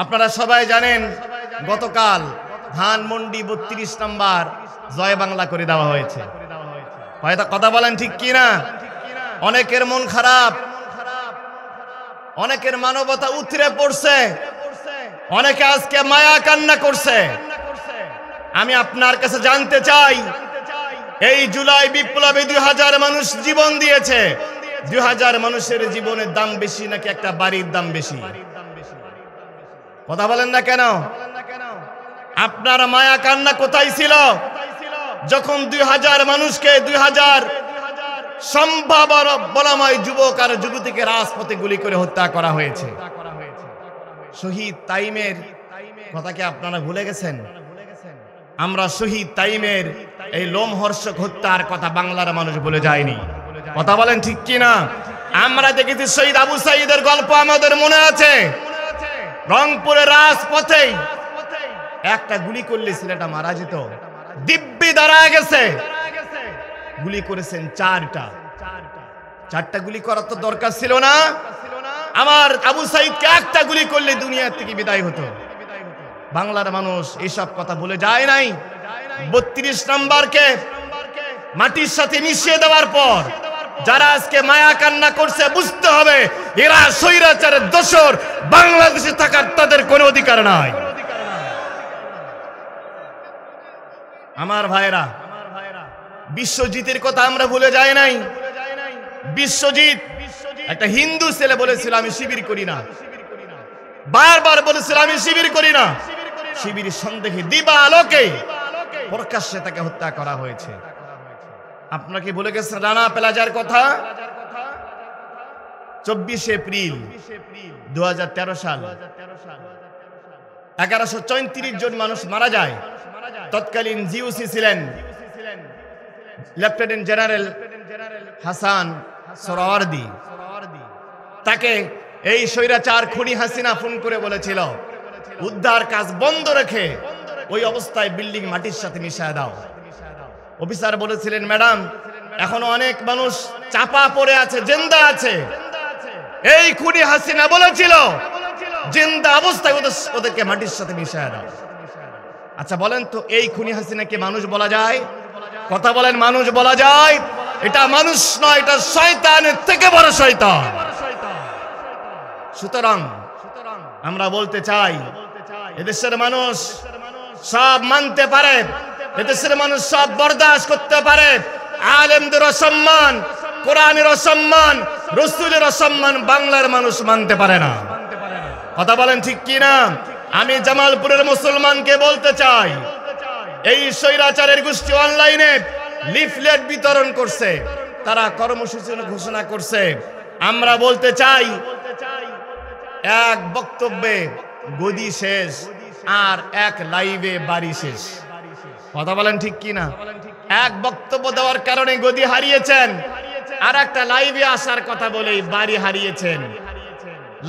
আপনারা সবাই জানেন গতকাল ধানমন্ডি ৩২ নম্বর জয় বাংলা করে দেওয়া হয়েছে। কথা বলেন ঠিক কি না? অনেকের মন খারাপ, অনেকের মানবতা উতরে পড়ছে, অনেকে আজকে মায়া কান্না করছে। আমি আপনার কাছে জানতে চাই, এই জুলাই বিপ্লবে ২০০০ মানুষ জীবন দিয়েছে। ২০০০ মানুষের জীবনের দাম বেশি নাকি একটা বাড়ির দাম বেশি? কথা বলেন না কেন? আপনার মায়া কান্না কোথায় ছিল যখন ২০০০ মানুষকে ২০০০ সম্ভাবনাময় যুবক আর যুবতীকে রাজপথে গুলি করে হত্যা করা হয়েছে? শহীদ তাইমের কথা কি আপনারা ভুলে গেছেন? আমরা শহীদ তাইমের এই লোমহর্ষক হত্যার কথা বাংলার মানুষ ভুলে যায়নি। কথা বলেন ঠিক কি না? আমরা দেখেছি শহীদ আবু সাঈদের গল্প আমাদের মনে আছে। রংপুরের রাজপথে একটা গুলি করলে ছেলেটা মারা যেত, দিব্যি দাঁড়ায় গেছে, গুলি করেছেন চারটা গুলি করার তো দরকার ছিল না? আমার আবু সাঈদকে একটা গুলি করলে দুনিয়া থেকে বিদায় হতো। বাংলার মানুষ এইসব কথা বলে যায় নাই। ৩২ নম্বরকে মাটির সাথে মিশিয়ে দেওয়ার পর যারা আজকে মায়া কান্না করছে, বুঝতে হবে এরা স্বৈরাচারের দোসর। বাংলাদেশে থাকার তাদের কোনো অধিকার নাই। আমার ভাইরা, বিশ্বজিতের কথা আমরা ভুলে যাই নাই। বিশ্বজিৎ একটা হিন্দু ছেলে বলেছিল আমি শিবির করি না, বারবার বলেছিল আমি শিবির করি না। শিবির সন্দেহে দিবা আলোকে প্রকাশ্যে তাকে হত্যা করা হয়েছে। আপনারা কি ভুলে গেছেন রানা প্লাজার কথা? ২৪ এপ্রিল ২০১৩ সাল ১১৩৪ জন মানুষ মারা যায়। তৎকালীন জিওসি ছিলেন লেফটেন্যান্ট জেনারেল হাসান সোহরাওয়ার্দী। তাকে এই স্বৈরাচার খুনি হাসিনা ফোন করে বলেছিল উদ্ধার কাজ বন্ধ রেখে ওই অবস্থায় বিল্ডিং মাটির সাথে মিশিয়ে দাও। অফিসার বলেছিলেন ম্যাডাম এখনো অনেক মানুষ চাপা পড়ে আছে, জিন্দা আছে। এই খুনি হাসিনা বলেছিল জিন্দা অবস্থায় ওদেরকে মাটির সাথে মিশিয়ে দাও। আচ্ছা বলেন তো, এই খুনি হাসিনাকে মানুষ বলা যায়? কথা বলেন, মানুষ বলা যায়? এটা মানুষ নয়, এটা শয়তানের থেকে বড় শয়তান। সুতরাং আমরা বলতে চাই এদেশের মানুষ সব মানতে পারে, এদেশের মানুষ সব বরদাস্ত করতে পারে। আলেমদের অসম্মান, কোরআনের অসম্মান, রাসূলের অসম্মান বাংলার মানুষ মানতে পারে না। কথা বলেন ঠিক কি না? আমি জামালপুরের মুসলমানকে বলতে চাই, এই স্বৈরাচারের গোষ্ঠী অনলাইনে লিফলেট বিতরণ করছে, তারা কর্মসূচি ঘোষণা করছে। আমরা বলতে চাই এক বক্তব্যে গদি শেষ আর এক লাইভে বাড়ি শেষ। কথা বলেন ঠিক কি না? এক বক্তব্য দেওয়ার কারণে গদি হারিয়েছেন, আর একটা লাইভে আসার কথা বলেই বাড়ি হারিয়েছেন।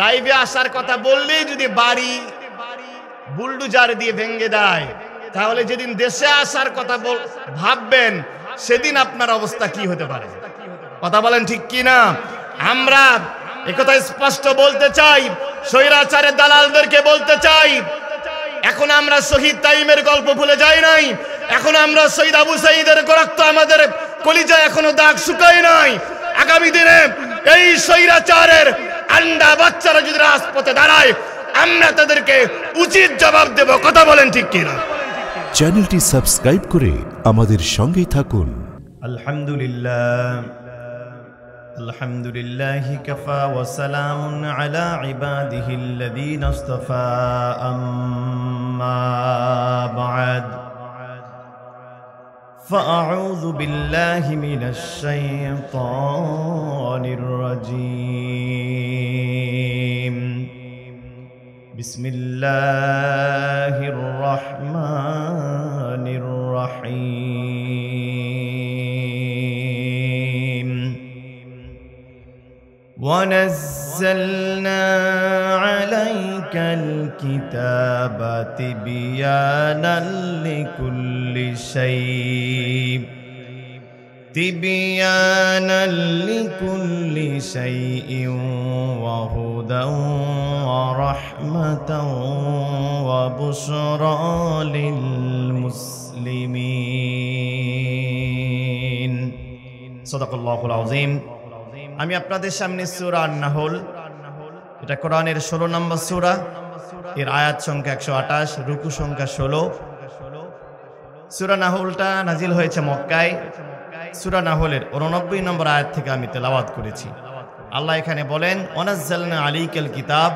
লাইভে আসার কথা বললেই যদি বাড়ি বুলডোজার দিয়ে ভেঙে দেয়, তাহলে যেদিন দেশে আসার কথা ভাববেন সেদিন আপনার অবস্থা কি হতে পারে? কথা বলেন ঠিক কি না? আমরা একথা স্পষ্ট বলতে চাই, স্বৈরাচারের দালালদেরকে বলতে চাই, এখন আমরা শহীদ তাইমের গল্প ভুলে যাই নাই। এখন আমরা শহীদ আবু সাঈদের রক্ত আমাদের কলিজায় এখনো দাগ শুকায় নাই। আগামী দিনে এই স্বৈরাচারের আন্ডা বাচ্চারা যদি রাজপথে দাঁড়ায়, আমরা তাদেরকে উচিত জবাব দেব। কথা বলেন ঠিক কিনা? চ্যানেলটি সাবস্ক্রাইব করে আমাদের সঙ্গেই থাকুন। আলহামদুলিল্লাহ, আলহামদুলিল্লাহি কাফা ওয়া সালামুন আলা ইবাদিহিল্লাযীনা ইসতাফা, আম্মা বা'দ। ফাআউযু বিল্লাহি মিনাশ শাইতানির রাজীম। বিসমিল্লাহির রহমানির রহিম। وَنَزَّلْنَا عَلَيْكَ الْكِتَابَ تِبْيَانًا لِكُلِّ شَيْءٍ تبيانا لكل شيء وهدى ورحمة وبشرى للمسلمين صدق الله العظيم আমি আপনাদের সামনে সূরা আন-নাহল, এটা কোরআনের 16 নম্বর সূরা, এর আয়াত সংখ্যা 128, রুকু সংখ্যা 16। সূরা নাহলটা নাজিল হয়েছে মক্কায়। সূরা নাহলের 89 নম্বর আয়াত থেকে আমি তেলাওয়াত করেছি। আল্লাহ এখানে বলেন, ওয়ানাজ্জালনা আলাইকাল কিতাব,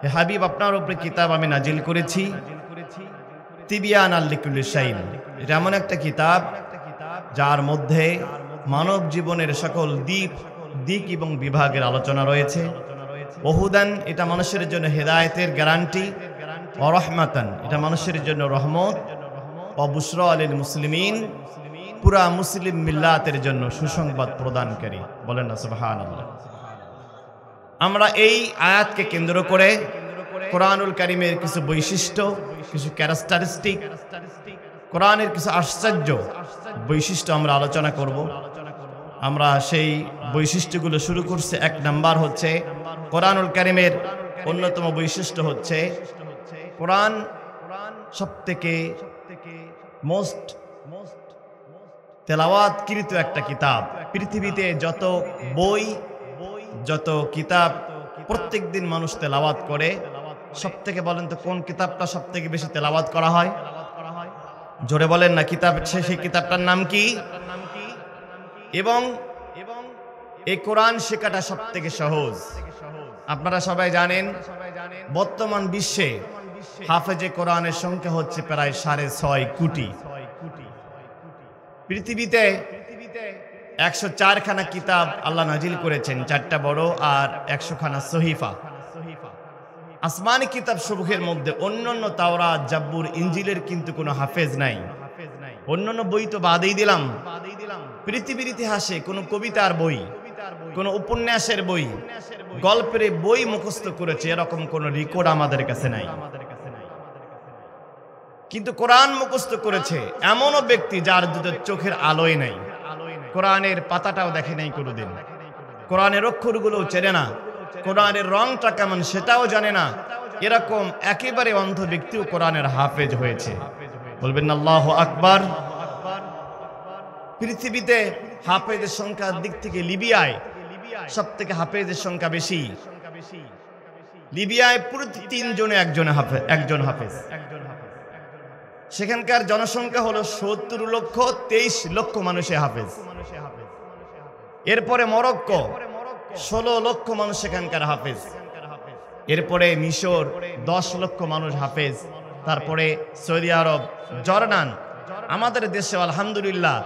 হে হাবিব আপনার উপরে কিতাব আমি নাজিল করেছি, তিবিয়ানাল লিকুল্লি শাইইন, এটা এমন একটা কিতাব যার মধ্যে মানব জীবনের সকল দিক এবং বিভাগের আলোচনা রয়েছে। ওহুদান, এটা মানুষের জন্য হেদায়েতের গ্যারান্টি, ওয়া রাহমাতান, এটা মানুষের জন্য রহমত, ওয়া বুশরা লিল মুসলিমিন, পুরা মুসলিম মিল্লাতের জন্য সুসংবাদ প্রদানকারী। বলেন না সুবহানাল্লাহ। আমরা এই আয়াতকে কেন্দ্র করে কোরআনুল কারীমের কিছু বৈশিষ্ট্য, কিছু ক্যারেক্টারিস্টিক, কোরআনের কিছু আশ্চর্য বৈশিষ্ট্য আমরা আলোচনা করব। আমরা সেই বৈশিষ্ট্যগুলো শুরু করছি। 1 নাম্বার হচ্ছে কোরআনুল কারীমের অন্যতম বৈশিষ্ট্য হচ্ছে কোরআন সবথেকে মোস্ট তেলাওয়াতকৃত একটা কিতাব। পৃথিবীতে যত বই, যত কিতাব প্রত্যেকদিন মানুষ তেলাওয়াত করে, সবথেকে বলেন তো কোন কিতাবটা সবথেকে বেশি তেলাওয়াত করা হয়? জোরে বলেন না, কিতাব সেই কিতাবটার নাম কি? এবং এই কোরআন শেখাটা সবথেকে সহজ। আপনারা সবাই জানেন বর্তমান বিশ্বে হাফেজে কোরআনের সংখ্যা হচ্ছে প্রায় 6.5 কোটি। পৃথিবীতে 104 খানা কিতাব আল্লাহ নাজিল করেছেন, 4টা বড় আর 100 খানা সহিফা। আসমানি কিতাব সমূহের মধ্যে অন্যান্য তাওরাত, জাব্বুর, ইনজিলের কিন্তু কোনো হাফেজ নাই। অন্যান্য বই তো বাদেই দিলাম, পৃথিবীর ইতিহাসে কোনো কবিতার বই, কোনো উপন্যাসের বই, গল্পের বই মুখস্থ করেছে এরকম কোনো রেকর্ড আমাদের কাছে নাই। কিন্তু কোরআন মুখস্থ করেছে এমনও ব্যক্তি যার দুটো চোখের আলোয় নাই, কোরআনের পাতাটাও দেখে নাই কোনোদিন, কোরআনের অক্ষরগুলোও চেনে না, কোরআনের রংটা কেমন সেটাও জানে না, এরকম একেবারে অন্ধ ব্যক্তিও কোরআনের হাফেজ হয়েছে। বলবেন না আল্লাহু আকবার। পৃথিবীতে হাফেজের সংখ্যার দিক থেকে লিবিয়ায় সবথেকে হাফেজের সংখ্যা বেশি। লিবিয়ায় প্রতি 3 জনে একজন হাফেজ। সেখানকার জনসংখ্যা হলো 70,23 লক্ষ মানুষে হাফেজ। এরপরে মরক্কো 16 লক্ষ মানুষ সেখানকার হাফেজ। এরপরে মিশর 10 লক্ষ মানুষ হাফেজ। তারপরে সৌদি আরব, জর্ডান। আমাদের দেশে আলহামদুলিল্লাহ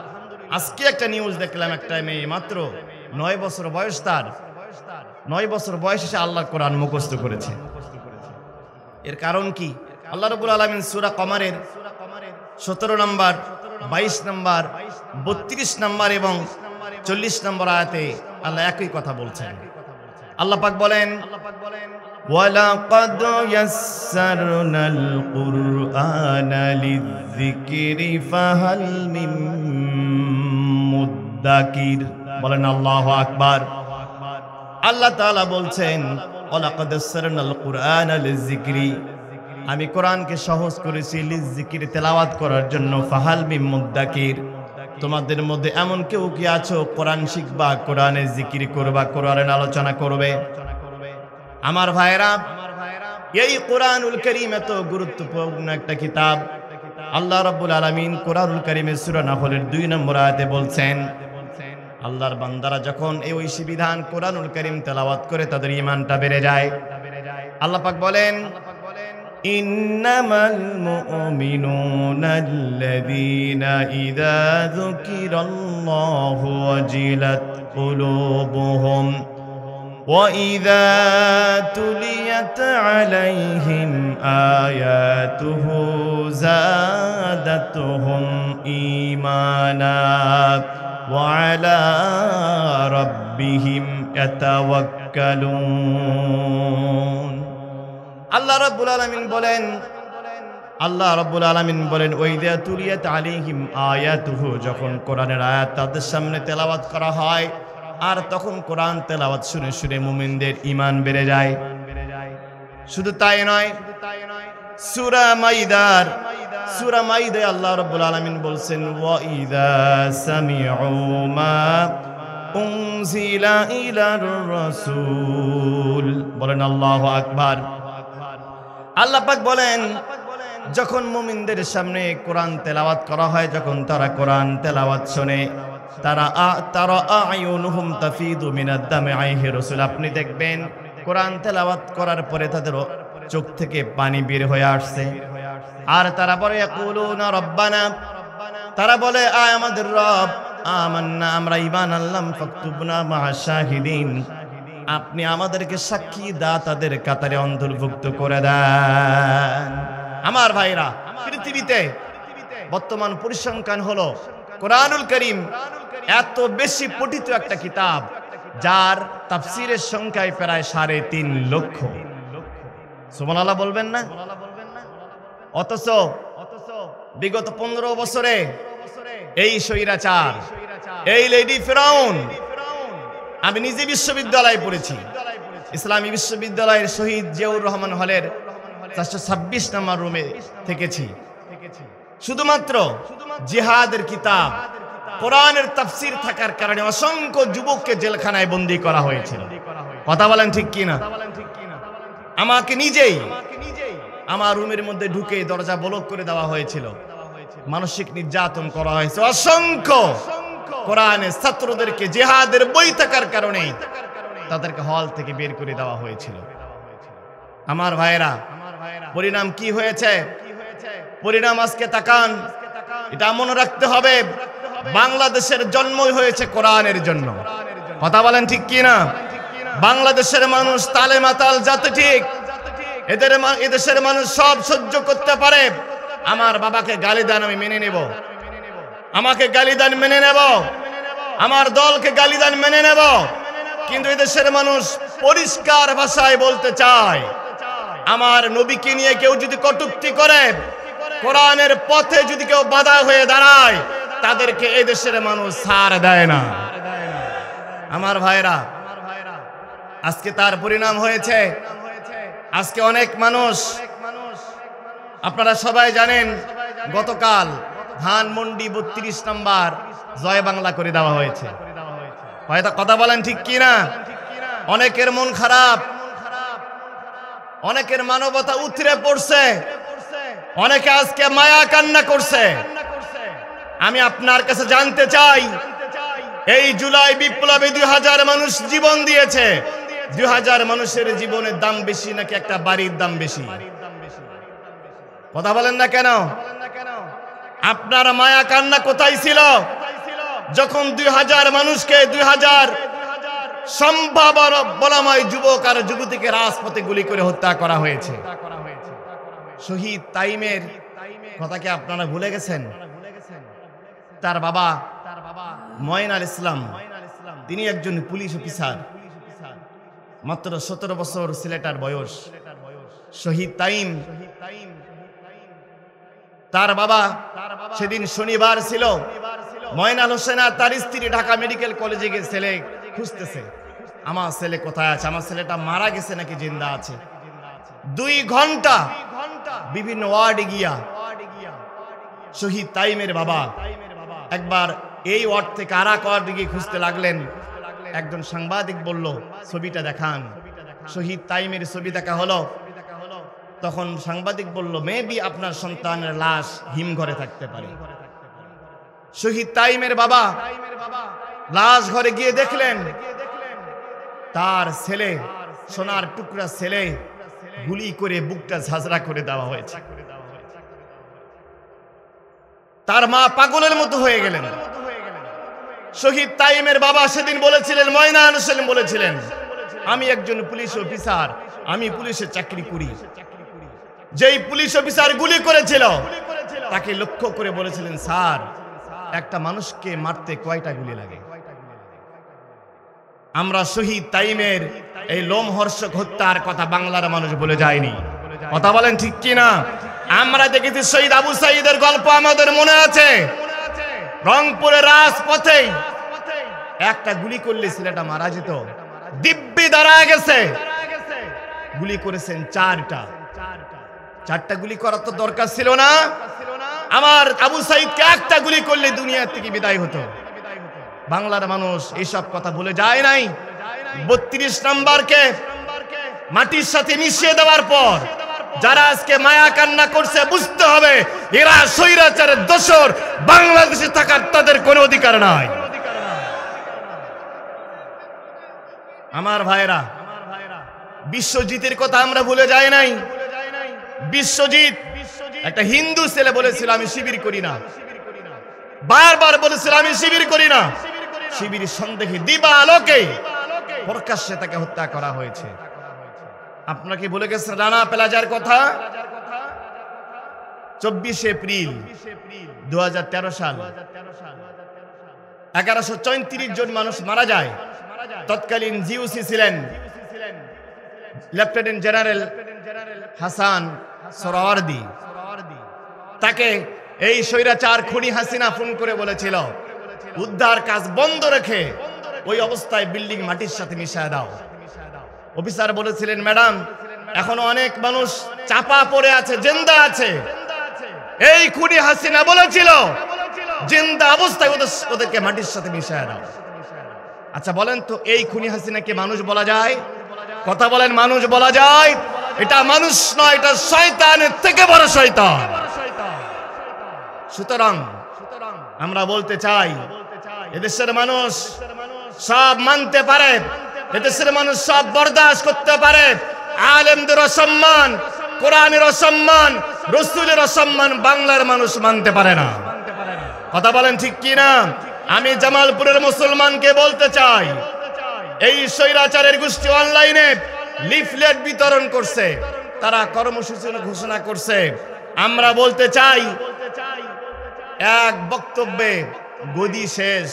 আজকে একটা নিউজ দেখলাম, একটা মেয়ে মাত্র 9 বছর বয়স, তার 9 বছর বয়সে সে আল্লাহর কোরআন মুখস্থ করেছে। এর কারণ কি? আল্লাহ রাব্বুল আলামিন সূরা কমারের 17 নম্বর, 22 নম্বর, 32 নম্বর এবং 40 নম্বর আয়াতে আল্লাহ একই কথা বলছেন। আল্লাহ পাক বলেন, ওয়ালাকাদ ইয়াসসারনাল কুরআনা লিযিকরি ফাহাল মিন মুদ্দাকির। বলেন আল্লাহু আকবার। আল্লাহ তাআলা বলছেন, ওয়ালাকাদ ইয়াসসারনাল কুরআনা লিযিকরি, আমি কোরআনকে সহজ করেছি লিযিকরি, তেলাওয়াত করার জন্য, ফাহাল মিন মুদ্দাকির, তোমাদের মধ্যে এমন কেউ কি আছো কোরআন শিখবা, কোরআনের জিকির করবা, কোরআনের আলোচনা করবে? আমার ভাইরা, এই কোরআনুল কারীম এত গুরুত্বপূর্ণ একটা কিতাব। আল্লাহ রাব্বুল আলামিন কোরআনুল কারীমের সূরা নাহলের 2 নম্বর আয়াতে বলছেন, আল্লাহর বান্দারা যখন এই ঐশী বিধান কোরআনুল কারীম তেলাওয়াত করে তাদের ঈমানটা বেড়ে যায়। আল্লাহ পাক বলেন, ইন্নামাল মুমিনুনা আল্লাযীনা ইযা যুকিরাল্লাহু ওয়াজিলাত কুলুবুহুম ওয়া ইযা তুলিয়াত আলাইহিম আয়াতুহু যাদাতুহুম ঈমানা ওয়া আলা রাব্বিহিম ইয়াতাওয়াক্কালুন। আল্লাহ রাব্বুল আলামিন বলেন, আল্লাহ রাব্বুল আলামিন বলেন ওয়াইদা তুলিয়াত আলাইহিম আয়াতুহু, যখন কোরআনের আয়াত তাদের সামনে তেলাওয়াত করা হয় আর তখন কোরআন তেলাওয়াত শুনে শুনে মুমিনদের ঈমান বেড়ে যায়। শুধু তাই নয়, সূরা মাইদায় আল্লাহ রাব্বুল আলামিন বলছেন ওয়াইদা সামিউ মা উনজিলা ইলার রাসূল, বলেন আল্লাহু আকবার। আল্লাহ পাক বলেন যখন মুমিনদের সামনে কোরআন তেলাওয়াত করা হয়, যখন তারা কোরআন তেলাওয়াত শুনে, তারা আয়ুনুহুম তাফিদু মিনাদ দাম'i, হে রাসূল আপনি দেখবেন কোরআন তেলাওয়াত করার পরে তাদের চোখ থেকে পানি বের হয়ে আসছে। আর তারা বলে ইয়াকুলুনা রব্বানা, তারা বলে আয় আমাদের রব, আমান্না আমরা ঈমান আনলাম, ফাকতুবনা মা'আশ শাহিদিন, আপনি আমাদেরকে সাক্ষী দাতাদের কাতারে অন্তর্ভুক্ত করে দেন। আমার ভাইরা, পৃথিবীতে বর্তমান পরিসংখ্যান হলো কোরআনুল কারীম এত বেশি পঠিত একটা কিতাব যার তাফসীরের সংখ্যায় প্রায় 3.5 লক্ষ। সুবহানাল্লাহ বলবেন না? অথচ বিগত 15 বছরে এই স্বৈরাচার, এই লেডি ফিরাউন, আমি নিজে বিশ্ববিদ্যালয়ে পড়েছি, ইসলামী বিশ্ববিদ্যালয়ের শহীদ জিয়াউর রহমান হলের 426 নম্বর রুমে থেকেছি। শুধুমাত্র জিহাদের কিতাব কোরআনের তাফসীর থাকার কারণে অসংখ্য যুবককে জেলখানায় বন্দী করা হয়েছিল। কথা বলেন ঠিক কিনা? আমাকে নিজেই আমার রুমের মধ্যে ঢুকে দরজা ব্লক করে দেওয়া হয়েছিল, মানসিক নির্যাতন করা হয়েছে। অসংখ্য কোরআনের ছাত্রদেরকে জিহাদের বই থাকার কারণে তাদেরকে হল থেকে বের করে দেওয়া হয়েছিল। আমার ভাইরা, পরিণাম কি হয়েছে? পরিণাম আজকে তাকান, এটা মনে রাখতে হবে, বাংলাদেশের জন্মই হয়েছে কোরআনের জন্য। কথা বলেন ঠিক কি না? বাংলাদেশের মানুষ তালে মাতাল জাতি, ঠিক, এদেশের মানুষ সব সহ্য করতে পারে। আমার বাবাকে গালি দেন আমি মেনে নেব, আমাকে গালি দেন মেনে নেব, আমার দলকে গালি দেন মেনে নেব, কিন্তু এদেশের মানুষ পরিষ্কার ভাষায় বলতে চায়, আমার নবীকে নিয়ে কেউ যদি কটূক্তি করে, কোরআনের পথে যদি কেউ বাধা হয়ে দাঁড়ায়, তাদেরকে এই দেশের মানুষ ছাড় দেয় না। আমার ভাইরা, আজকে তার পরিণাম হয়েছে। আজকে অনেক মানুষ, আপনারা সবাই জানেন, গতকাল ধানমন্ডি 32 নম্বর জয় বাংলা করে দেওয়া হয়েছে। কথা বলেন ঠিক কি না? অনেকের মন খারাপ, অনেকের মানবতা উতরে পড়ছে, অনেকে আজকে মায়া কান্না করছে। আমি আপনার কাছে জানতে চাই, এই জুলাই বিপ্লবে 2000 মানুষ জীবন দিয়েছে। 2000 মানুষের জীবনের দাম বেশি নাকি একটা বাড়ির দাম বেশি? কথা বলেন না কেন? আপনার মায়া কান্না কোথায় ছিল যখন 2000 মানুষকে, 2000 সম্ভাবনাময় যুবক আর যুবতীকে রাজপথে গুলি করে হত্যা করা হয়েছে? শহীদ তাইমের কথা কি আপনারা ভুলে গেছেন? তার বাবা মঈন আল ইসলাম, তিনি একজন পুলিশ অফিসার, মাত্র 17 বছর ছেলেটার বয়স। শহীদ তাইম, তার বাবা, সেদিন শনিবার ছিল, ময়নাল হোসেন আর তার স্ত্রী ঢাকা মেডিকেল কলেজে গিয়ে ছেলে খুঁজতেছে, আমার ছেলে কোথায় আছে, আমার ছেলেটা মারা গেছে নাকি জিন্দা আছে। 2 ঘন্টা বিভিন্ন ওয়ার্ডে গিয়া শহীদ তাইমের বাবা একবার এই ওয়ার্ড থেকে আর এক ওয়ার্ডে গিয়ে খুঁজতে লাগলেন। একজন সাংবাদিক বলল ছবিটা দেখান। শহীদ তাইমের ছবি দেখা হলো। তখন সাংবাদিক বলল মেবি আপনার সন্তানের লাশ হিমঘরে থাকতে পারে। শহীদ তাইমের বাবা লাশ ঘরে গিয়ে দেখলেন তার ছেলে, সোনার টুকরা ছেলে, গুলি করে বুকটা ঝাঁঝরা করে দেওয়া হয়েছে। তার মা পাগলের মতো হয়ে গেলেন। শহীদ তাইমের বাবা সেদিন বলেছিলেন, ময়নাল হোসেন বলেছিলেন, আমি একজন পুলিশ অফিসার, আমি পুলিশে চাকরি করি। যেই পুলিশ অফিসার গুলি করেছিল তাকে লক্ষ্য করে বলেছিলেন, স্যার, একটা মানুষকে মারতে কয়টা গুলি লাগে? আমরা শহীদ তাইমের এই লোমহর্ষক হত্যার কথা বাংলার মানুষ বলে যায়নি। কথা বলেন ঠিক কি না? আমরা দেখেছি শহীদ আবু সাঈদের গল্প আমাদের মনে আছে। রংপুরের রাজপথে একটা গুলি করলে ছেলেটা মারা যেত, দিব্যি দাঁড়ায় গেছে, গুলি করেছেন চারটা গুলি করার তো দরকার ছিল না। আমার আবু সাঈদকে একটা গুলি করলে দুনিয়া থেকে বিদায় হতো। বাংলার মানুষ এইসব কথা বলে যায় নাই। 32 নম্বরকে মাটির সাথে মিশিয়ে দেওয়ার পর যারা আজকে মায়া কান্না করছে, বুঝতে হবে এরা স্বৈরাচারের দোসর। বাংলাদেশে থাকার তাদের কোনো অধিকার নাই। আমার ভাইরা, বিশ্বজিতের কথা আমরা ভুলে যাই নাই। বিশ্বজিৎ একটা হিন্দু ছেলে বলেছিল আমি শিবির করি না, বারবার বলেছিল আমি শিবির করি না। শিবির সন্দেহে দিবা আলোকে প্রকাশ্যে তাকে হত্যা করা হয়েছে। আপনারা কি ভুলে গেছেন রানা প্লাজার কথা? 24 এপ্রিল 2013 সাল 1134 জন মানুষ মারা যায়। তৎকালীন জিওসি ছিলেন লেফটেন্যান্ট জেনারেল হাসান সোহরাওয়ার্দী। তাকে এই স্বৈরাচার খুনি হাসিনা ফোন করে বলেছিল উদ্ধার কাজ বন্ধ রেখে ওই অবস্থায় বিল্ডিং মাটির সাথে মিশিয়ে দাও। অফিসার বলেছিলেন ম্যাডাম এখনো অনেক মানুষ চাপা পড়ে আছে, জিন্দা আছে। এই খুনি হাসিনা বলেছিল জিন্দা অবস্থায় ওদেরকে মাটির সাথে মিশিয়ে দাও। আচ্ছা বলেন তো, এই খুনি হাসিনাকে মানুষ বলা যায়? কথা বলেন, মানুষ বলা যায়? এটা মানুষ নয়, এটা শয়তানের থেকে বড় শয়তান। সুতরাং আমরা বলতে চাই এদেশের মানুষ সব মানতে পারে, এদেশের মানুষ সব বরদাস্ত করতে পারে। আলেমদের অসম্মান, কোরআনের অসম্মান, রাসূলের অসম্মান বাংলার মানুষ মানতে পারে না। কথা বলেন ঠিক কি না? আমি জামালপুরের মুসলমানকে বলতে চাই, এই স্বৈরাচারের গোষ্ঠী অনলাইনে লিফলেট বিতরণ করছে, তারা কর্মসূচি ঘোষণা করছে। আমরা বলতে চাই এক বক্তব্যে গদি শেষ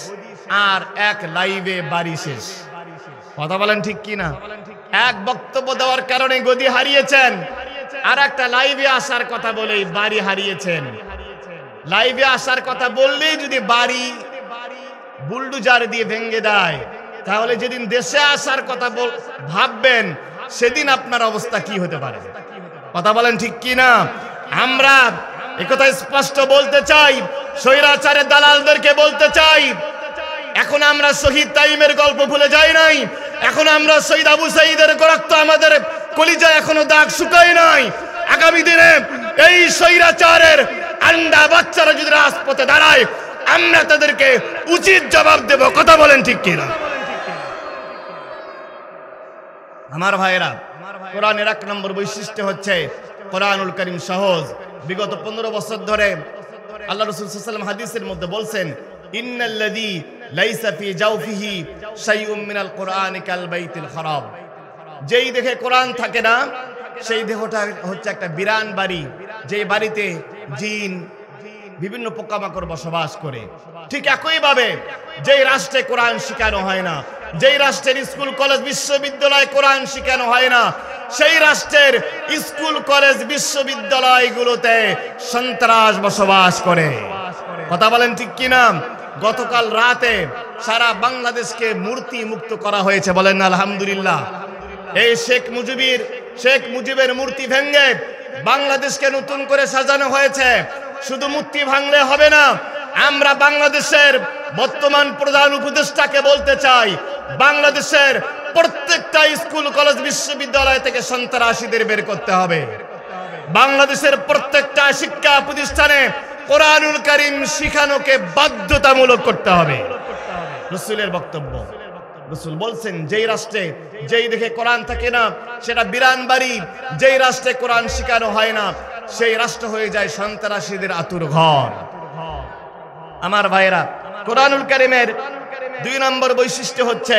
আর এক লাইভে বাড়ি শেষ। কথা বলেন ঠিক কি না? এক বক্তব্য দেওয়ার কারণে গদি হারিয়েছেন, আর একটা লাইভে আসার কথা বলেই বাড়ি হারিয়েছেন। লাইভে আসার কথা বললেই যদি বাড়ি বুলডোজার দিয়ে ভেঙে দেয়, তাহলে যেদিন দেশে আসার কথা ভাববেন সেদিন আপনার অবস্থা কি হতে পারে? কথা বলেন ঠিক কি না? আমরা একথা স্পষ্ট বলতে চাই, স্বৈরাচারের দালালদেরকে বলতে চাই, এখন আমরা শহীদ তাইমের গল্প ভুলে যাই নাই। এখন আমরা শহীদ আবু সাঈদের রক্ত আমাদের কলিজায় এখনো দাগ শুকায় নাই। আগামী দিনে এই স্বৈরাচারের আন্ডা বাচ্চারা যদি রাজপথে দাঁড়ায়, আমরা তাদেরকে উচিত জবাব দেব। কথা বলেন ঠিক কিনা? আমার ভাইরা, কোরআনের 1 নম্বর বৈশিষ্ট্য হচ্ছে কোরআনুল কারীম সহজ। বিগত 15 বছর ধরে আল্লাহ রাসূল সাল্লাল্লাহু আলাইহি ওয়াসাল্লাম হাদিসের মধ্যে বলছেন ইন্নাল্লাযী লাইসা ফি জাওফিহি শাইউম মিনাল কোরআনি কাল বাইতিল খারাব। যেই দেখে কোরআন থাকে না, সেই দেহটা হচ্ছে একটা বিরান বাড়ি, যেই বাড়িতে জিন বিভিন্ন পোকামাকড় বসবাস করে। ঠিক একইভাবে যেই রাষ্ট্রে কোরআন শেখানো হয় না, যেই রাষ্ট্রের স্কুল কলেজ বিশ্ববিদ্যালয় কোরআন শেখানো হয় না, সেই রাষ্ট্রের স্কুল কলেজ বিশ্ববিদ্যালয়গুলোতে সন্ত্রাস বসবাস করে। কথা বলেন ঠিক কিনা? গতকাল রাতে সারা বাংলাদেশকে মূর্তি মুক্ত করা হয়েছে, বলেন আলহামদুলিল্লাহ। এই শেখ মুজিবের মূর্তি ভেঙে বাংলাদেশকে নতুন করে সাজানো হয়েছে। শুধু মূর্তি ভাঙলে হবে না, আমরা বাংলাদেশের বর্তমান প্রধান উপদেষ্টাকে বলতে চাই, বাংলাদেশের প্রত্যেকটা স্কুল কলেজ বিশ্ববিদ্যালয় থেকে সন্ত্রাসীদের বের করতে হবে। বাংলাদেশের প্রত্যেকটা শিক্ষা প্রতিষ্ঠানে কোরআনুল কারীম শিখানোকে বাধ্যতামূলক করতে হবে। রাসূলের বক্তব্য, রাসূল বলছেন যেই রাষ্ট্রে যেই দেখে কোরআন থাকে না সেটা বিরান বাড়ি, যেই রাষ্ট্রে কোরআন শিখানো হয় না সেই রাষ্ট্র হয়ে যায় সন্ত্রাসীদের আতুর ঘর। আমার ভাইরা, কোরআনুল কারীমের 2 নম্বর বৈশিষ্ট্য হচ্ছে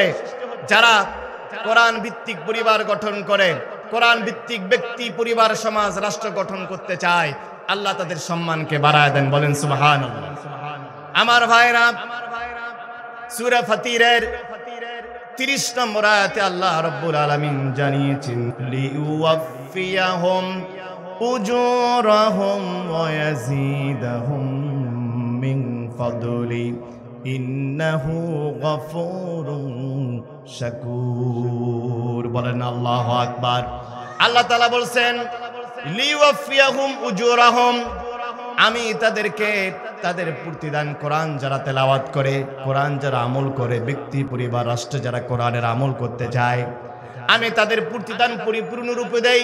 যারা কোরআন ভিত্তিক পরিবার গঠন করে, কোরআন ভিত্তিক ব্যক্তি, পরিবার, সমাজ, রাষ্ট্র গঠন করতে চায়, আল্লাহ তাদের সম্মানকে বাড়ায় দেন, বলেন সুবহানাল্লাহ। আমার ভাইরা, সূরা ফাতিরের 30 নম্বর আয়াতে আল্লাহ রাব্বুল আলামিন জানিয়েছেন লিউওয়াফিয়াহুম উজুরাহুম ওয়া ইয়াজিদাহুম মিন ফাদলি ইন্নাহু গফুরুন শাকুর। বলেন আল্লাহু আকবার। আল্লাহ তাআলা বলছেন লিওয়াফিয়াহুম উজুরাহুম, আমি তাদেরকে তাদের প্রতিদান, কোরআন যারা তেলাওয়াত করে, কোরআন যারা আমল করে, ব্যক্তি পরিবার রাষ্ট্র যারা কোরআনের আমল করতে যায়, আমি তাদের প্রতিদান পরিপূর্ণ রূপে দেই।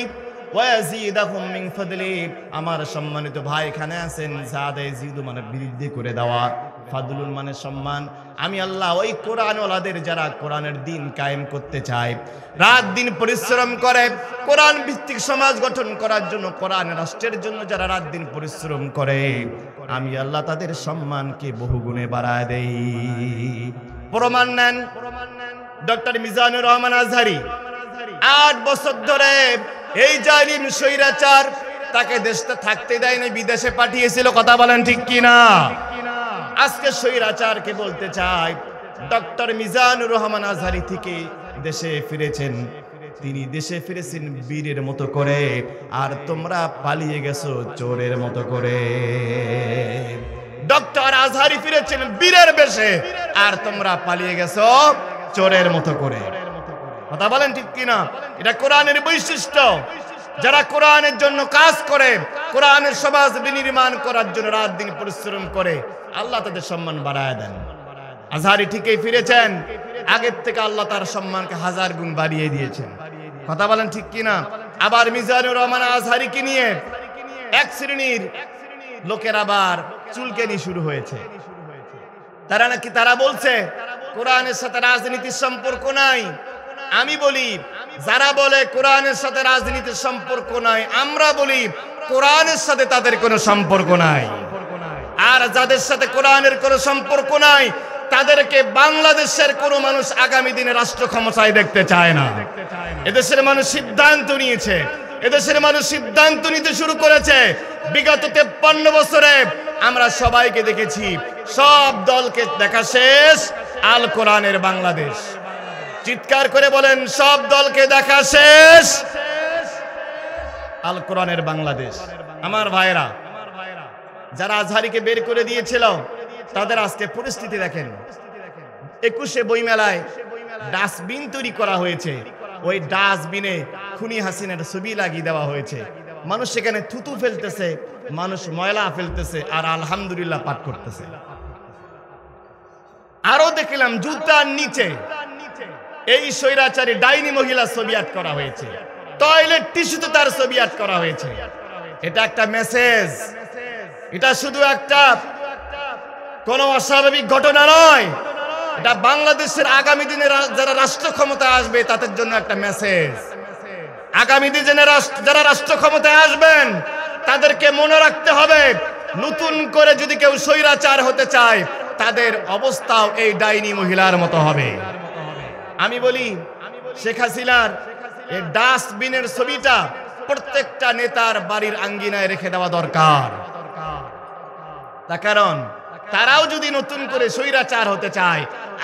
ওয়াজিদাহুম মিন ফাদলি, আমার সম্মানিত ভাই এখানে আছেন, যাদে জিদু মানে বৃদ্ধি করে দেওয়া, ফাদলুল মানে সম্মান। আমি আল্লাহ ওই কোরআনওয়ালাদের যারা কোরআনের দিন কায়েম করতে চায়, রাত দিন পরিশ্রম করে কোরআন ভিত্তিক সমাজ গঠন করার জন্য, কোরআন রাষ্ট্রের জন্য যারা রাত দিন পরিশ্রম করে, আমি আল্লাহ তাদের সম্মানকে বহুগুণে বাড়ায় দেই। প্রমাণ নেন ডক্টর মিজানুর রহমান আজহারী 8 বছর ধরে এই জালিম স্বৈরাচার তাকে দেশে থাকতে দেয়নি, বিদেশে পাঠিয়েছিল। কথা বলেন ঠিক কিনা? আজকে স্বৈরাচারকে বলতে চাই, ডক্টর মিজানুর রহমান আজহারী থেকে দেশে ফিরেছেন, তিনি দেশে ফিরেছেন বীরের মতো করে, আর তোমরা পালিয়ে গেছো চোরের মতো করে। ডক্টর আজহারী ফিরেছেন বীরের বেশে, আর তোমরা পালিয়ে গেছো চোরের মতো করে। কথা বলেন ঠিক কিনা? এটা কোরআনের বৈশিষ্ট্য। যারা কোরআনের জন্য কাজ করে, কোরআনের সমাজ বিনির্মাণ করার জন্য রাত দিন পরিশ্রম করে, আল্লাহ তাদের সম্মান বাড়ায় দেন। আজহারী ঠিকই ফিরেছেন, আগের থেকে আল্লাহ তার সম্মানকে 1000 গুণ বাড়িয়ে দিয়েছেন। কথা বলেন ঠিক কিনা? আবার মিজানুর রহমান আজহারীকে নিয়ে এক শ্রেণীর লোকের আবার চুলকানি শুরু হয়েছে। তারা বলছে কোরআনের সাথে রাজনীতির সম্পর্ক নাই। আমি বলি, যারা বলে কোরআনের সাথে রাজনীতির সম্পর্ক নাই, আমরা বলি কোরআনের সাথে তাদের কোনো সম্পর্ক নাই। আর যাদের সাথে কোরআনের কোনো সম্পর্ক নাই, তাদেরকে বাংলাদেশের কোনো মানুষ আগামী দিনে রাষ্ট্র ক্ষমতায় দেখতে চায় না। এদেশের মানুষ সিদ্ধান্ত নিয়েছে, এদেশের মানুষ সিদ্ধান্ত নিতে শুরু করেছে। বিগত 53 বছরে আমরা সবাইকে দেখেছি, সব দলকে দেখা শেষ, আল কোরআনের বাংলাদেশ। চিৎকার করে বলেন, সব দলকে দেখা শেষ, আল কোরআনের বাংলাদেশ। আমার ভাইরা, যারা আজহারীকে বের করে দিয়েছিল, তাদের আজকে পরিস্থিতি দেখেন। 21শে বইমেলায় ডাস্টবিন তৈরি করা হয়েছে, ওই ডাস্টবিনে খুনি হাসিনার ছবি লাগিয়ে দেওয়া হয়েছে। মানুষ সেখানে থুতু ফেলতেছে, মানুষ ময়লা ফেলতেছে, আর আলহামদুলিল্লাহ পাঠ করতেছে। আরো দেখলাম জুতার নিচে এই স্বৈরাচারী ডাইনি মহিলার ছবি আট করা হয়েছে, টয়লেট টিস্যুতে তার ছবি আট করা হয়েছে। এটা একটা মেসেজ, এটা শুধু একটা কোন অস্বাভাবিক ঘটনা নয়, এটা বাংলাদেশের আগামী দিনে যারা রাষ্ট্র ক্ষমতায় আসবে তাদের জন্য একটা মেসেজ। আগামী দিনে যারা রাষ্ট্র ক্ষমতায় আসবেন, তাদেরকে মনে রাখতে হবে, নতুন করে যদি কেউ স্বৈরাচার হতে চায়, তাদের অবস্থাও এই ডাইনি মহিলার মতো হবে। আমি বলি, শেখ হাসিনার এই ডাস্টবিনের ছবিটা প্রত্যেকটা নেতার বাড়ির আঙ্গিনায় রেখে দেওয়া দরকার। তার কারণ তারাও যদি নতুন করে স্বৈরাচার হতে চায়,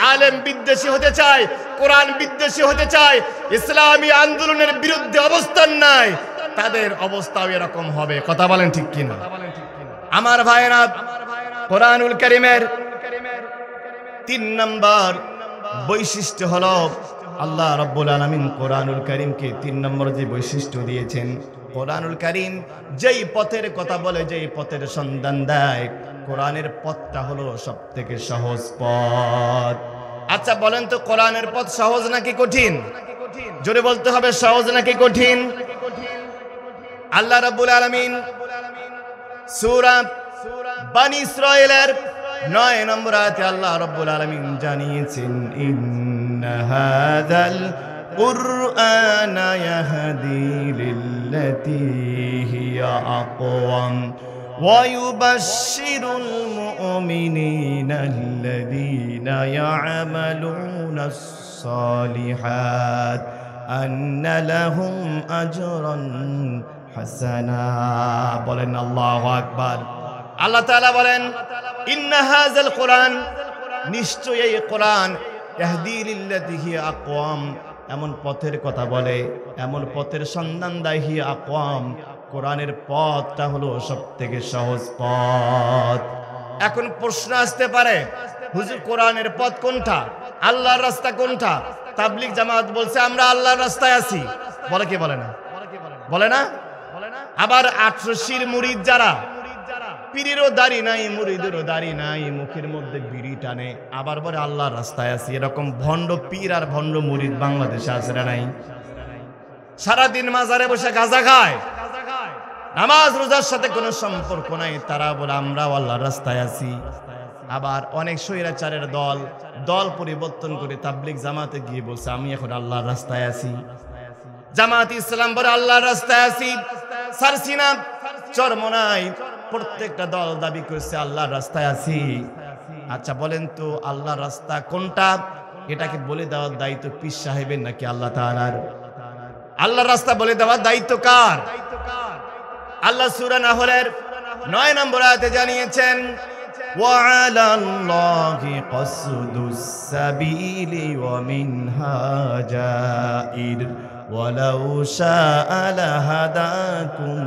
আলেম বিদ্বেষী হতে চায়, কোরআন বিদ্বেষী হতে চায়, ইসলামী আন্দোলনের বিরুদ্ধে অবস্থান নাই, তাদের অবস্থাও এরকম হবে। কথা বলেন ঠিক কিনা? আমার ভাইয়েরা, কোরআনুল কারীমের 3 নম্বর বৈশিষ্ট্য হলো, আল্লাহ রাব্বুল আলামিন কোরআনুল কারীমকে 3 নম্বর যে বৈশিষ্ট্য দিয়েছেন, কোরআনুল কারীম যেই পথের কথা বলে, যেই পথের সন্ধান দেয়, কোরআনের পথটা হলো সবথেকে সহজ পথ। আচ্ছা বলেন তো, কোরআনের পথ সহজ নাকি কঠিন? জোরে বলতে হবে, সহজ নাকি কঠিন? আল্লাহ রাব্বুল আলামিন সূরা বনী ইসরাঈলের 9 নম্বর আয়াতে আল্লাহ রাব্বুল আলামিন জানিয়েছেন, ইন্না হাযাল কুরআনা ইয়াহদি লিল্লাতী হিয়া আকওয়াম ওয়া ইউবাশশিরুল মুমিনিনা আল্লাযীনা ইয়া'মালুনাস সালিহাত আন্না লাহুম আজরান হাসানা। বলেন আল্লাহু আকবার। আল্লাহ তাআলা বলেন, ইন্না হাযাল কুরআন, নিশ্চয়ই এই কোরআন, ইয়াহদি লিল্লাতী হিয়া আকওয়াম, এমন পথের কথা বলে, এমন পথের সন্ধান দেয়, হিয়া আকওয়াম, কোরআনের পথটা হলো সবথেকে সহজ পথ। এখন প্রশ্ন আসতে পারে, হুজুর কোরআনের পথ কোনটা, আল্লাহর রাস্তা কোনটা? তাবলিগ জামাত বলছে আমরা আল্লাহর রাস্তায় আছি, বলে কি বলে না? বলে না? আবার ৮৮০ মুরিদ যারা, পীরেরও দাড়ি নাই, মুরিদেরও দাড়ি নাই, মুখের মধ্যে বিড়ি টানে, আবার বলে আল্লাহর রাস্তায় আছি। এরকম ভণ্ড পীর আর ভণ্ড মুরিদ বাংলাদেশে আছে না নাই? সারাদিন মাজারে বসে গাঁজা খায়, নামাজ রোজার সাথে কোনো সম্পর্ক নাই, তারা বলে আমরাও আল্লাহর রাস্তায় আছি। আবার অনেক স্বৈরাচারের দল পরিবর্তন করে তাবলিগ জামাতে গিয়ে বলছে আমি এখন আল্লাহর রাস্তায় আছি। জামাত ইসলাম বলে আল্লাহর রাস্তায় আছি, সারসিনা, চরমনাই, প্রত্যেকটা দল দাবি করছে আল্লাহর রাস্তায় আছি। আচ্ছা বলেন তো আল্লাহর রাস্তা কোনটা? এটাকে বলে দেওয়ার দায়িত্ব পীর সাহেবের নাকি আল্লাহ তাআলার? আল্লাহর রাস্তা বলে দেওয়ার দায়িত্ব কার? আল্লাহ সূরা নাহলের ৯ নম্বর আয়াতে জানিয়েছেন, وعلى الله قصد السبيل ومنها جائر ولو شاء لهداكم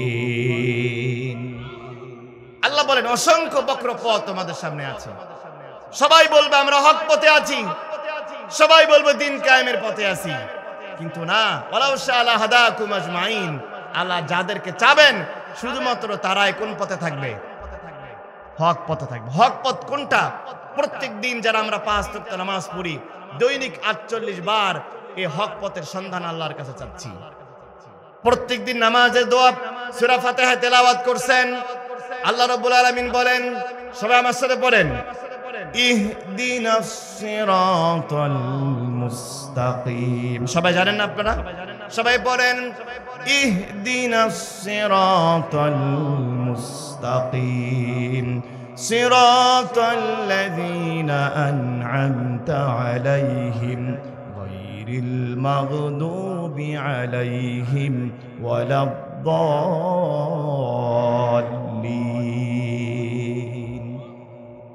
أجمعين। আল্লাহ বলেন অসংখ্য বক্র পথ তোমাদের সামনে আছে, সবাই বলবে আমরা হক পথে আছি, সবাই বলবে দিন কায়েমের পথে আছি, কিন্তু না, ওয়ালাউ শাআ লাহাদাকুম আজমাইন, আল্লাহ যাদেরকে চাবেন শুধুমাত্র তারাই কোন পথে থাকবে? হক পথে থাকবে। হক পথ কোনটা? প্রত্যেক দিন যারা আমরা ৫ ওয়াক্ত নামাজ পড়ি, দৈনিক ৪৮ বার এই হক পথের সন্ধান আল্লাহর কাছে চাচ্ছি। প্রত্যেক দিন নামাজের দোয়া সূরা ফাতিহা তেলাওয়াত করছেন। আল্লাহ রাব্বুল আলামিন বলেন, সবাই আমার সাথে পড়েন, ইহদিনাস সিরাতাল মুস্তাকিম। সবাই জানেন না আপনারা? সবাই পড়েন, ইহদিনাস সিরাতাল মুস্তাকিম সিরাতাল্লাযীনা আন'আমতা আলাইহিম গায়রিল মাগদুবি আলাইহিম ওয়ালাদ-দাল্লিন।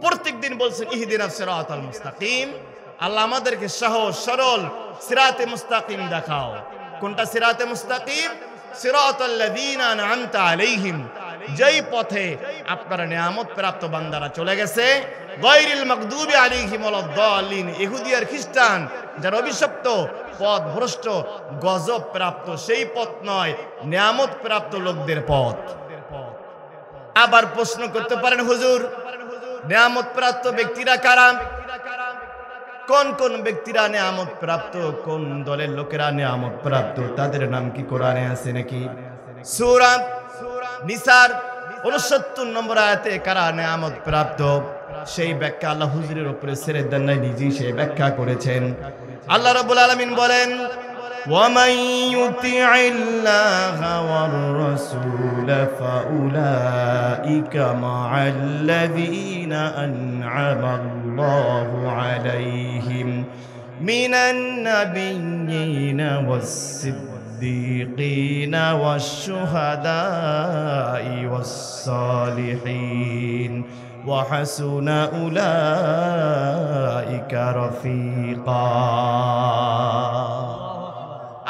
প্রত্যেকদিন বলছেন ইহদিনাস সিরাতাল মুস্তাকিম, আল্লাহ আমাদেরকে সহজ সরল সিরাতে মুস্তাকিম দেখাও। কোনটা সিরাতে মুস্তাকিম? সিরাতাল্লাযীনা আন'আমতা আলাইহিম, যেই পথে আপনার নিয়ামত প্রাপ্ত বান্দারা চলে গেছে, গায়রিল মাগদুবি আলাইহিম ওয়ালাদ-দাল্লিন, ইহুদি আর খ্রিস্টান যারা অভিশপ্ত, পথ ভ্রষ্ট, গজব প্রাপ্ত, সেই পথ নয়, নিয়ামত প্রাপ্ত লোকদের পথ। আবার প্রশ্ন করতে পারেন, হুজুর নিয়ামত প্রাপ্ত ব্যক্তিরা কারা? কোন কোন ব্যক্তিরা নিয়ামত প্রাপ্ত, কোন দলের লোকেরা নিয়ামত প্রাপ্ত, তাদের নাম কি কোরআনে আছে নাকি? সূরা নিসার ৬৯ নম্বর আয়াতে কারা নিয়ামত প্রাপ্ত সেই ব্যাখ্যা আল্লাহ হুজুরের উপরে ছেড়ে দেন নাই, নিজেই সেই ব্যাখ্যা করেছেন। আল্লাহ রাব্বুল আলামিন বলেন, وَمَن يُطِعِ اللَّهَ وَالرَّسُولَ فَأُولَئِكَ مَعَ الَّذِينَ أَنْعَمَ اللَّهُ عَلَيْهِمْ مِنَ النَّبِيِّينَ وَالصِّدِّيقِينَ وَالشُّهَدَاءِ وَالصَّالِحِينَ وَحَسُنَ أُولَئِكَ رَفِيقًا।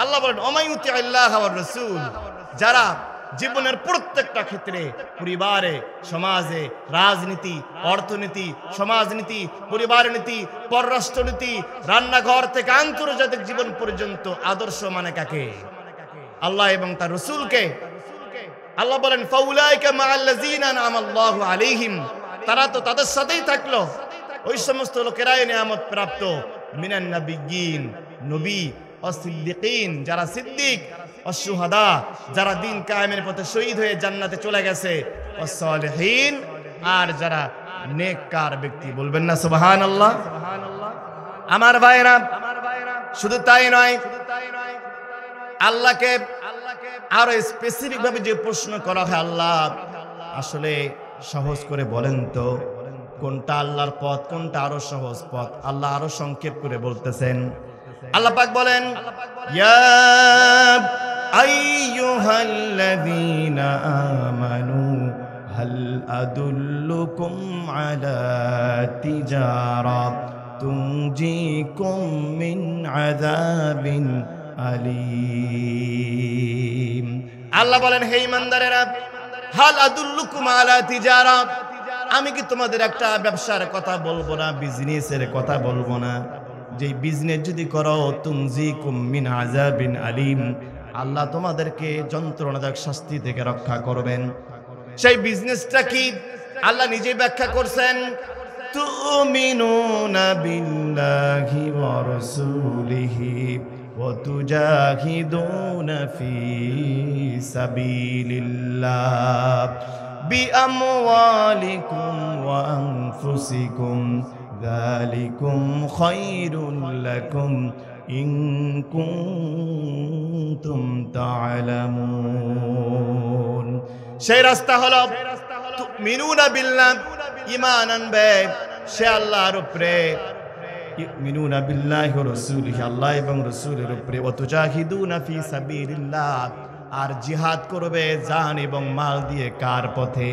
আল্লাহ বলেন, ওমাইয়ুতি আল্লাহ ওয়ার রাসূল, যারা জীবনের প্রত্যেকটা ক্ষেত্রে, পরিবারে, সমাজে, রাজনীতি, অর্থনীতি, সমাজনীতি, পরিবার নীতি, পররাষ্ট্রনীতি, রান্নাঘর থেকে আন্তর্জাতিক জীবন পর্যন্ত আদর্শ মানে কাকে? আল্লাহ এবং তার রাসূলকে। আল্লাহ বলেন, ফাউলাইকা মাআল্লাযীনা আন'আমাল্লাহু আলাইহিম, তারা তো তাদের সাথেই থাকলো, ওই সমস্ত লোকেরাই নিয়ামত প্রাপ্ত, মিনান নাবিয়্যিন, নবী, অসিদ্দিকিন যারা সিদ্দিক, অশুহাদা যারা দিন কায়েমের পথে শহীদ হয়ে জান্নাতে চলে গেছে, অসলিহিন আর যারা নেককার ব্যক্তি। বলবেন না সুবহানাল্লাহ? আমার ভাইরা, শুধু তাই নয়, আল্লাহকে আরো স্পেসিফিক ভাবে যে প্রশ্ন করা হয়, আল্লাহ আসলে সহজ করে বলেন তো কোনটা আল্লাহর পথ, কোনটা আরো সহজ পথ? আল্লাহ আরো সংক্ষেপ করে বলতেছেন। আল্লাহ পাক বলেন, ইয়া আইয়ুহাল্লাযীনা আমানু হাল আদুল্লুকুম আলা তিজারা তুনজিকুম মিন আযাবিন আলিম। আল্লাহ বলেন, হে ঈমানদারেরা, হাল আদুল্লুকুম আলা তিজারা, আমি কি তোমাদের একটা ব্যবসার কথা বলবো না, বিজনেসের কথা বলবো না, যে বিজনেস যদি করো তুনজিকুম মিন আযাবিন আলিম, আল্লাহ তোমাদেরকে যন্ত্রণাদায়ক শাস্তি থেকে রক্ষা করবেন। সেই বিজনেসটা কি? আল্লাহ নিজেই ব্যাখ্যা করছেন, তুমিনুনা বিল্লাহি ওয়া রাসূলিহি ওয়া তুজাহিদুনা ফি সাবিলিল্লাহ বিআমওয়ালিকুম ওয়া আনফুসিকুম যালিকুম খায়রুল লাকুম ইন কুনতুম তা'লামুন। সেই রাস্তা হলো তুমিনুনা বিল্লাহ, ঈমান আনবে সে আল্লাহর উপরে, ইউমিনুনা বিল্লাহি ওয়া রাসূলিহি, আল্লাহ এবং রাসূলের উপরে, ওয়া তুজাহিদুনা ফি সাবিলিল্লাহ, আর জিহাদ করবে জান এবং মাল দিয়ে কার পথে?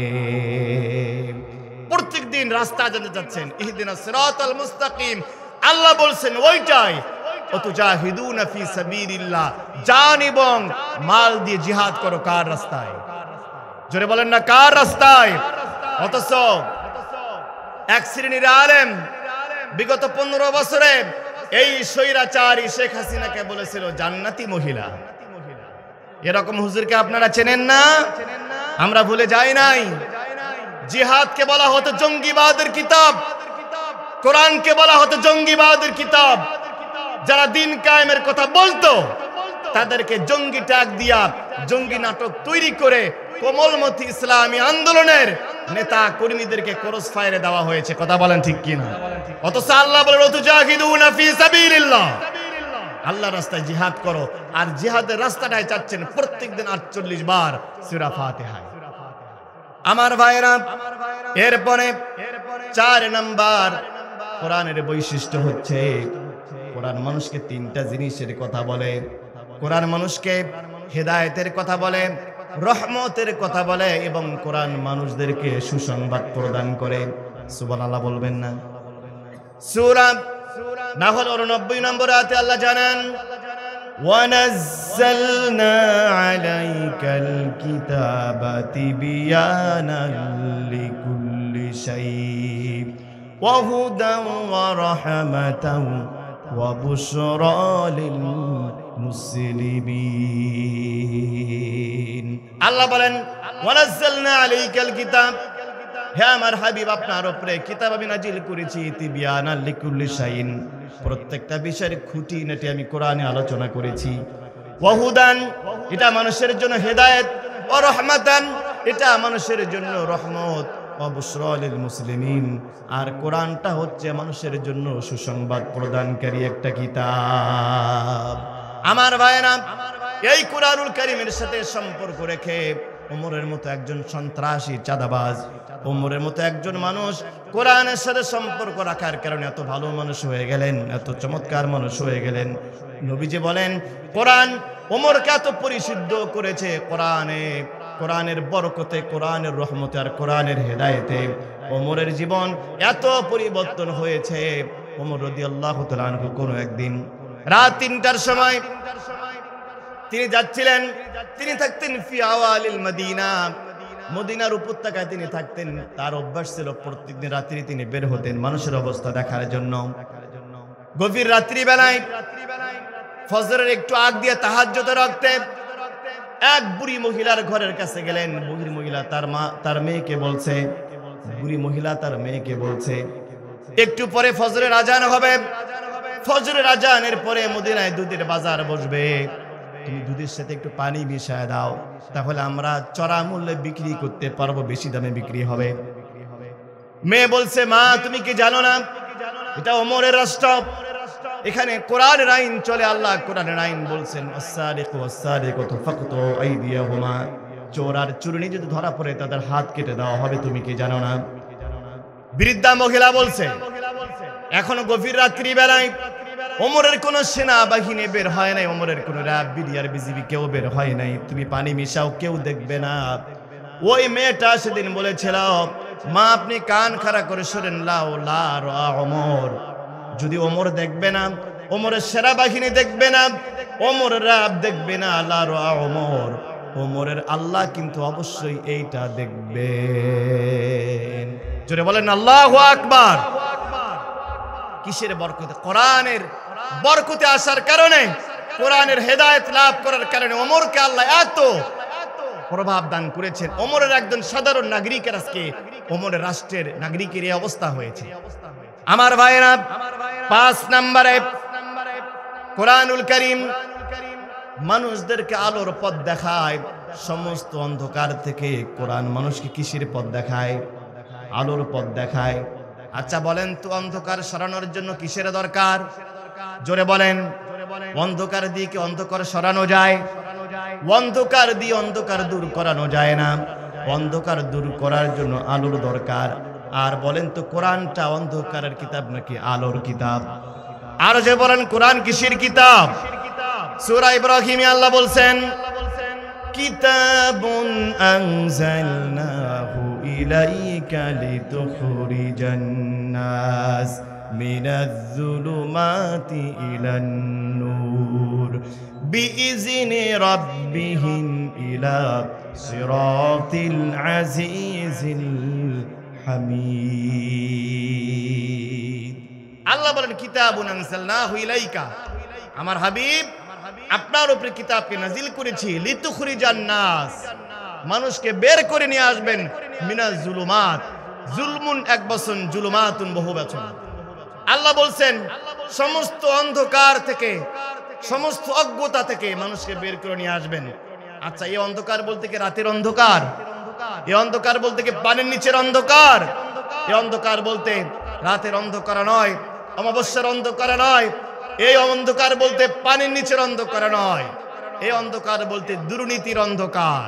প্রত্যেকদিন রাস্তা জানতে যাচ্ছেন, ইহদিনাস সিরাতাল মুস্তাকিম, আল্লাহ বলছেন ওইটাই, ওয়া তুজাহিদুনা ফি সাবিলিল্লাহ, জান এবং মাল দিয়ে জিহাদ করো কার রাস্তায়? জোরে বলেন না, কার রাস্তায়? অথচ এক শ্রেণীর আলেম বিগত 15 বছরে এই স্বৈরাচারী শেখ হাসিনাকে বলেছিল জান্নাতি মহিলা। এরকম হুজুরকে আপনারা চেনেন না? আমরা ভুলে যাই নাই। জিহাদকে বলা হতো জঙ্গিবাদের কিতাব, কোরআনকে বলা হতো জঙ্গিবাদের কিতাব। যারা দিন কায়েমের কথা বলতো তাদেরকে জঙ্গি ট্যাগ দিয়া জঙ্গি নাটক তৈরি করে কোমলমতি ইসলামী আন্দোলনের নেতা কর্মীদেরকে ক্রস ফায়ারে দেওয়া হয়েছে। কথা বলেন ঠিক কিনা? অথচ আল্লাহ বলেন, ওয়া তুজাহিদুনা ফি সাবিলিল্লাহ, আল্লাহর রাস্তায় জিহাদ করো। আর জিহাদের রাস্তাটাই চাচ্ছেন প্রত্যেকদিন 48 বার সূরা ফাতিহা। আমার ভাইরা, এরপরে 4 নাম্বার কোরআনের বৈশিষ্ট্য হচ্ছে, কোরআন মানুষকে 3টা জিনিসের কথা বলে। কোরআন মানুষকে হেদায়েতের কথা বলে, রহমতের কথা বলে, এবং কোরআন মানুষদেরকে সুসংবাদ প্রদান করে। সুবহানাল্লাহ বলবেন না? সূরা নাহল 89 নম্বর আয়াতে আল্লাহ জানান, ওয়ানাজ্জালনা আলাইকাল কিতাবা তিবয়ানাল লিকুল্লি শাই ওয়া হুদান ওয়া রাহমাতান ওয়া বুশরা লিল মুসলিমিন। আল্লাহ বলেন, ওয়ানাজ্জালনা আলাইকাল কিতাব, হে আমার হাবিব, আপনার উপরে কিতাব আমি নাজিল করেছি, তিবয়ানাল লিকুল্লি শাইইন, প্রত্যেকটা বিষয়ের খুঁটিনাটি আমি কোরআনে আলোচনা করেছি। ওয়া হুদান, এটা মানুষের জন্য হেদায়েত, ওয়া রাহমাতান, এটা মানুষের জন্য রহমত, ওয়া বুশরা লিল মুসলিমিন, আর কোরআনটা হচ্ছে মানুষের জন্য সুসংবাদ প্রদানকারী একটা কিতাব। আমার ভাইরা, এই কোরআনুল কারীমের সাথে সম্পর্ক রেখে ওমরের মতো একজন সন্ত্রাসী চাঁদাবাজ, ওমরের মতো একজন মানুষ কোরআনের সাথে সম্পর্ক রাখার কারণে এত ভালো মানুষ হয়ে গেলেন, এত চমৎকার মানুষ হয়ে গেলেন। নবীজি বলেন, কোরআন ওমরকে এত পরিশুদ্ধ করেছে, কোরআনের বরকতে, কোরআনের রহমতে আর কোরআনের হেদায়েতে ওমরের জীবন এত পরিবর্তন হয়েছে। ওমর রাদিয়াল্লাহু তাআলা আনহু কোনো একদিন রাত 3টার সময় তিনি যাচ্ছিলেন, তিনি থাকতেন ফি আওয়ালিল মদিনা, মদিনার উপত্যকায় তিনি থাকতেন। তার অভ্যাস ছিল প্রত্যেকদিন রাত্রি তিনি বের হতেন মানুষের অবস্থা দেখার জন্য। গভীর রাত্রিবেলায় ফজরের একটু আগ দিয়ে তাহাজ্জুদে রাখতে এক বুড়ি মহিলার ঘরের কাছে গেলেন। বুড়ি মহিলা তার মেয়েকে বলছে, একটু পরে ফজরের আজান হবে, ফজরের আজানের পরে মদিনায় দুধের বাজার বসবে, তুমি দুধের সাথে একটু পানি মিশিয়ে দাও, তাহলে আমরা চড়া মূল্যে বিক্রি করতে পারবো, বেশি দামে বিক্রি হবে। মেয়ে বলছে, মা তুমি কি জানো না এটা ওমরের রাষ্ট্র, এখানে কোরআনের আইন চলে। আল্লাহ কোরআনের আইন বলছেন, আস-সারিকু ওয়াস-সারিকাতু ফাকতু আইদিয়াহুমা, চোর আর চুরনি যদি ধরা পড়ে তাদের হাত কেটে দেওয়া হবে, তুমি কি জানো না? বৃদ্ধা মহিলা বলছে, এখনো গভীর রাত্রি বেলায় ওমরের কোন সেনাবাহিনী বের হয় নাই, ওমরের কোন র্যাব, বিডিআর, বিজিবি কেউ বের হয় নাই, তুমি পানি মিশাও, কেউ দেখবে না। ওই মেয়েটা সেদিন বলেছিল, মা আপনি কান খাড়া করে শোনেন, লা ওমর, যদি ওমর দেখবে না ওমরের সেরা বাহিনী দেখবে না, ওমরের রাব দেখবে না, আল্লাহ ওমর, ওমরের আল্লাহ কিন্তু অবশ্যই এইটা দেখবেন। জোরে বলেন আল্লাহু আকবার। কিসের বরকতে? কোরআনের বরকতে আসার কারণে, কোরআনের হেদায়েত লাভ করার কারণে ওমরকে আল্লাহ এত প্রভাব দান করেছেন। ওমরের একজন সাধারণ নাগরিকের আজকে ওমরের রাষ্ট্রের নাগরিকের এই অবস্থা হয়েছে। আমার ভাইরা, 5 নম্বরে কোরআনুল কারীম মানুষদেরকে আলোর পথ দেখায়, সমস্ত অন্ধকার থেকে কোরআন মানুষকে কিসের পথ দেখায়? আলোর পথ দেখায়। আচ্ছা বলেন তো, অন্ধকার সরানোর জন্য কিসের দরকার? জোরে বলেন। অন্ধকার দিয়ে কি অন্ধকার সরানো যায়? অন্ধকার দিয়ে অন্ধকার দূর করানো যায় না। অন্ধকার দূর করার জন্য আলোর দরকার। আর বলেন তো, কোরআনটা অন্ধকারের কিতাব নাকি আলোর কিতাব? আর যে বলেন কোরআন কিসের কিতাব? সূরা ইব্রাহিমে আল্লাহ বলছেন, কিতাবুন আনজালনাহু ইলাইকা লিতুখরিজান নাস মিনাজ যুলুমাতি ইলান নূর বিইজনি রাব্বিহিম ইলা সিরাতিল আজিজিল হামিদ। আল্লাহ বলেন, কিতাবুন আনজালনাহু ইলাইকা, আমার হাবিব আপনার উপরে কিতাবকে নাজিল করেছি, লিতুখরিজান নাস, মানুষকে বের করে নিয়ে আসবেন, মিনাজ যুলুমাত, যুলমুন এক বচন, যুলুমাতুন বহু বচন। আল্লাহ বলছেন সমস্ত অন্ধকার থেকে, সমস্ত অজ্ঞতা থেকে মানুষকে বের করে নিয়ে আসবেন। আচ্ছা, এই অন্ধকার বলতে কি রাতের অন্ধকার? এই অন্ধকার বলতে কি পানির নিচের অন্ধকার? এই অন্ধকার বলতে রাতের অন্ধকার নয়, অমাবস্যার অন্ধকার নয়। এই অন্ধকার বলতে পানির নিচের অন্ধকার নয়। এই অন্ধকার বলতে দুর্নীতির অন্ধকার।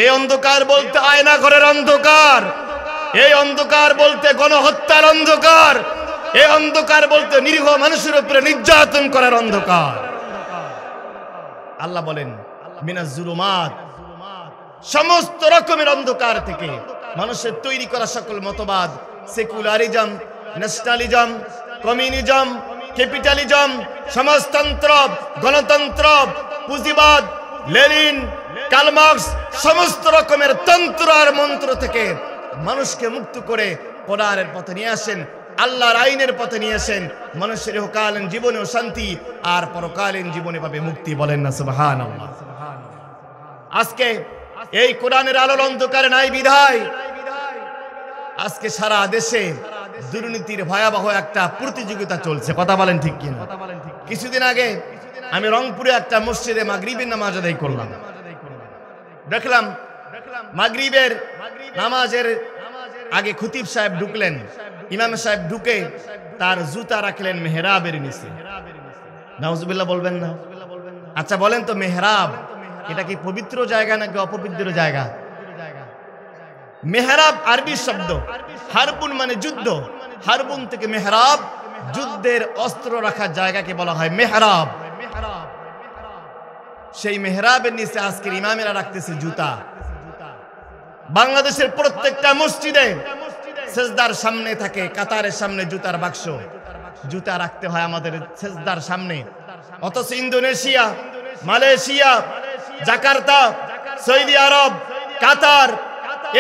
এই অন্ধকার বলতে আয়না ঘরের অন্ধকার। এই অন্ধকার বলতে গণহত্যার অন্ধকার। এই অন্ধকার বলতে নিরীহ মানুষের উপরে নির্যাতন করার অন্ধকার। আল্লাহ বলেন মিনাজ যুলুমাত, সমস্ত রকমের অন্ধকার থেকে, মানুষের তৈরি করা সকল মতবাদ, সেকুলারিজম, ন্যাশনালিজম, কমিউনিজম, ক্যাপিটালিজম, সমাজতন্ত্র, গণতন্ত্র, পুঁজিবাদ, লেনিন, কার্ল মার্কস, সমস্ত রকমের তন্ত্র আর মন্ত্র থেকে মানুষকে মুক্ত করে কোরআনের পথে নিয়ে আসেন, আল্লাহর আইনের পথে নিয়ে আসেন। মানুষের ইহকালীন জীবনেও শান্তি আর পরকালীন জীবনে পাবে মুক্তি। বলেন না সুবহানাল্লাহ। আজকে এই কোরআনের আলোর অন্ধকারে নাই বিধায় আজকে সারা দেশে দুর্নীতির ভয়াবহ একটা প্রতিযোগিতা চলছে। কথা বলেন ঠিক কিনা? কিছুদিন আগে আমি রংপুরে একটা মসজিদে মাগরিবের নামাজ আদায় করলাম। দেখলাম মাগরিবের নামাজের আগে খতিব সাহেব ঢুকলেন, ইমাম সাহেব ঢুকে তার জুতা রাখলেন মেহরাবের নিচে। নাউজুবিল্লাহ বলবেন না? আচ্ছা বলেন তো, মেহরাব এটা কি পবিত্র জায়গা নাকি অপবিত্র জায়গা? মেহরাব আরবি শব্দ, হারবুন মানে যুদ্ধ, হারবুন থেকে মেহরাব, যুদ্ধের অস্ত্র রাখার জায়গাকে বলা হয় মেহরাব। সেই মেহরাবের নিচে আজকের ইমামেরা রাখতেছে জুতা। বাংলাদেশের প্রত্যেকটা মসজিদে সেজদার সামনে থাকে, কাতারের সামনে জুতার বাক্স, জুতা রাখতে হয় আমাদের সেজদার সামনে। অথচ ইন্দোনেশিয়া, মালয়েশিয়া, জাকার্তা, সৌদি আরব, কাতার,